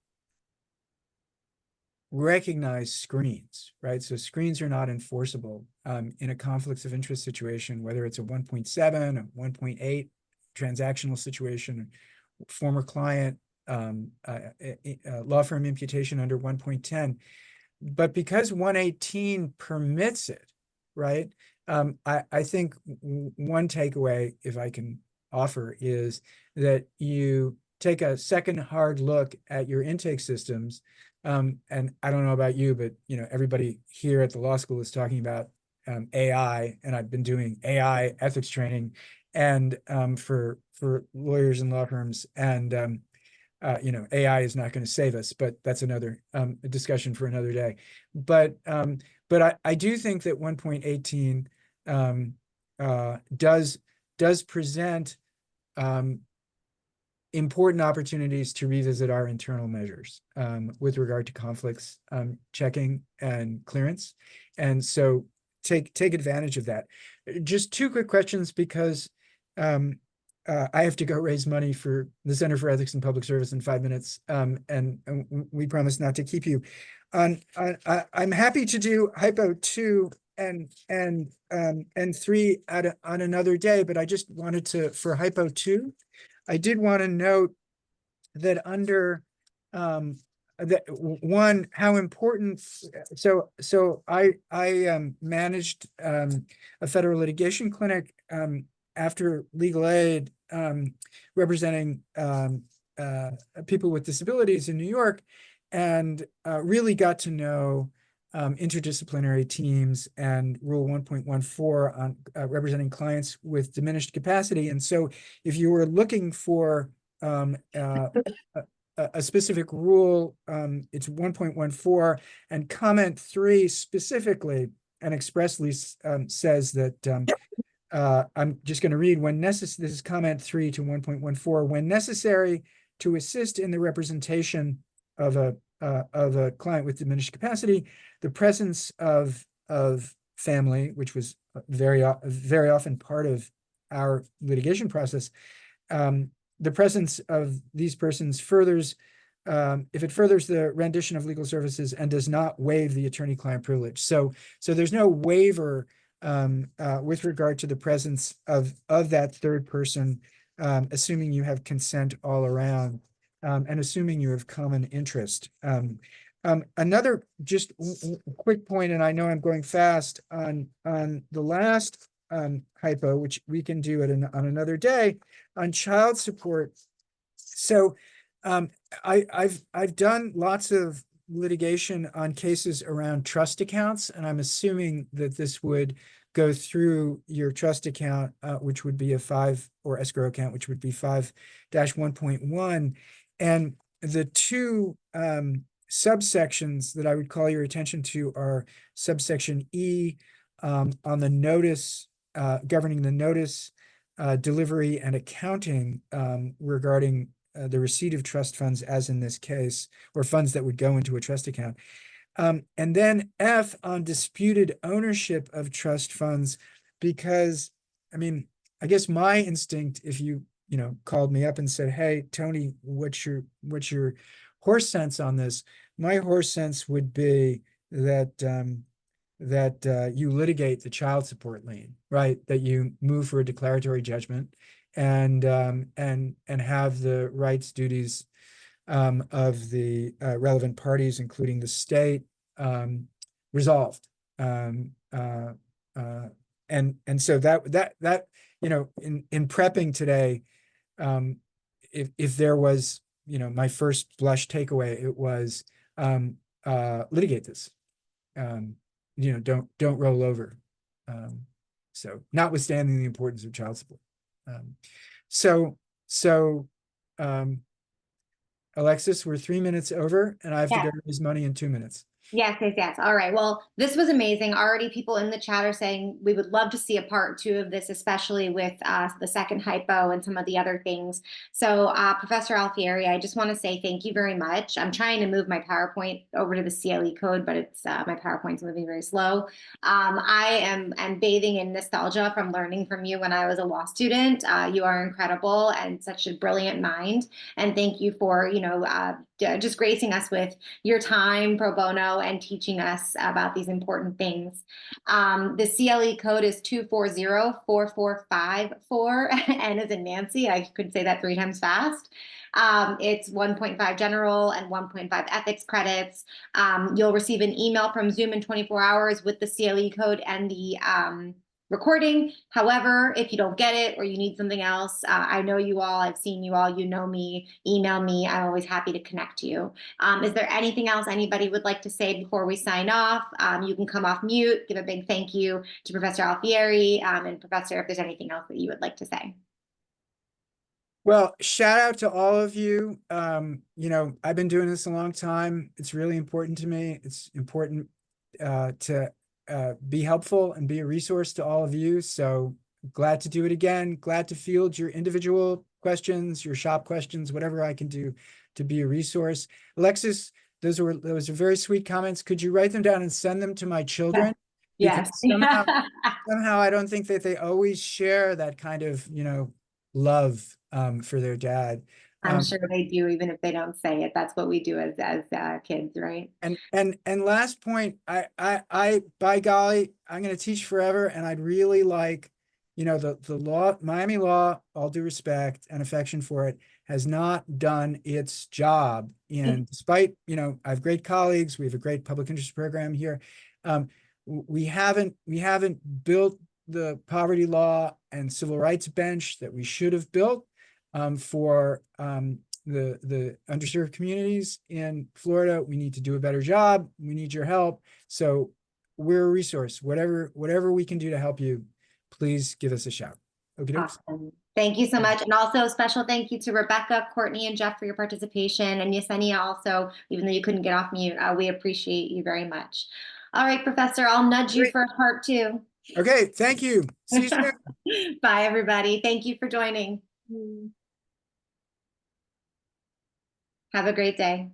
recognize screens, right? So screens are not enforceable in a conflicts of interest situation, whether it's a 1.7, a 1.8 transactional situation, former client, law firm imputation under 1.10. But because 118 permits it, right? I think one takeaway, if I can offer, is that you take a second hard look at your intake systems. And I don't know about you, but everybody here at the law school is talking about AI, and I've been doing AI ethics training and for lawyers and law firms. And AI is not going to save us, but that's another discussion for another day. But I do think that 1.18 does present important opportunities to revisit our internal measures with regard to conflicts checking and clearance. And so take advantage of that. Just two quick questions, because I have to go raise money for the Center for Ethics and Public Service in 5 minutes, and we promise not to keep you. I'm happy to do Hypo 2 and 3 on another day, but I just wanted to, for Hypo 2, I did want to note that under one, how important. So I managed a federal litigation clinic after legal aid, representing people with disabilities in New York, and really got to know interdisciplinary teams and Rule 1.14 on representing clients with diminished capacity. And so if you were looking for a specific rule, it's 1.14, and comment 3 specifically and expressly says that I'm just going to read, when necessary, this is comment 3 to 1.14, when necessary to assist in the representation of a client with diminished capacity, the presence of family, which was very often part of our litigation process, the presence of these persons furthers, if it furthers the rendition of legal services and does not waive the attorney-client privilege. So there's no waiver with regard to the presence of that third person, assuming you have consent all around, and assuming you have common interest. Another just quick point, and I know I'm going fast, on the last hypo, which we can do it on another day, on child support. So I've done lots of litigation on cases around trust accounts, and I'm assuming that this would go through your trust account, which would be a 5, or escrow account, which would be 5-1.1. And the two subsections that I would call your attention to are subsection E on the notice, governing the notice, delivery, and accounting regarding the receipt of trust funds, as in this case, or funds that would go into a trust account. And then F on disputed ownership of trust funds, because, I mean, I guess my instinct, if you called me up and said, "Hey, Tony, what's your horse sense on this?" My horse sense would be that you litigate the child support lien, right? That you move for a declaratory judgment, and have the rights, duties of the relevant parties, including the state, resolved. And so that in prepping today, if there was my first blush takeaway, it was litigate this. Don't roll over. So notwithstanding the importance of child support. Alexis, we're 3 minutes over, and I have to go raise money in 2 minutes. Yes. All right. Well, this was amazing. Already people in the chat are saying we would love to see a part 2 of this, especially with the second hypo and some of the other things. So Professor Alfieri, I just want to say thank you very much. I'm trying to move my PowerPoint over to the CLE code, but it's my PowerPoint's moving very slow. I am bathing in nostalgia from learning from you when I was a law student. You are incredible and such a brilliant mind. And thank you for, just gracing us with your time pro bono and teaching us about these important things. The CLE code is 2404454, N as in Nancy. I could say that 3 times fast. It's 1.5 general and 1.5 ethics credits. You'll receive an email from Zoom in 24 hours with the CLE code and the recording. However, if you don't get it or you need something else, I know you all, I've seen you all, you know me, email me. I'm always happy to connect you. Is there anything else anybody would like to say before we sign off? You can come off mute, give a big thank you to Professor Alfieri, and Professor, if there's anything else that you would like to say. Well, shout out to all of you. I've been doing this a long time. It's really important to me. It's important to be helpful and be a resource to all of you. So glad to do it again. Glad to field your individual questions, your shop questions, whatever I can do to be a resource. Alexis, those are very sweet comments. Could you write them down and send them to my children? Yes. Because somehow I don't think that they always share that kind of, love for their dad. I'm sure they do, even if they don't say it. That's what we do as kids, right? And last point, I by golly, I'm going to teach forever, and I'd really like, the law, Miami law, all due respect and affection for it, has not done its job. And despite, I have great colleagues, we have a great public interest program here. We haven't built the poverty law and civil rights bench that we should have built for the underserved communities in Florida. We need to do a better job. We need your help. So we're a resource. Whatever we can do to help you, please give us a shout. Okay. Awesome. Thank you so much. And also special thank you to Rebecca, Courtney, and Jeff for your participation. And Yesenia also, even though you couldn't get off mute, we appreciate you very much. All right, Professor, I'll nudge you for part 2. Okay, thank you. See you soon. Bye, everybody. Thank you for joining. Have a great day.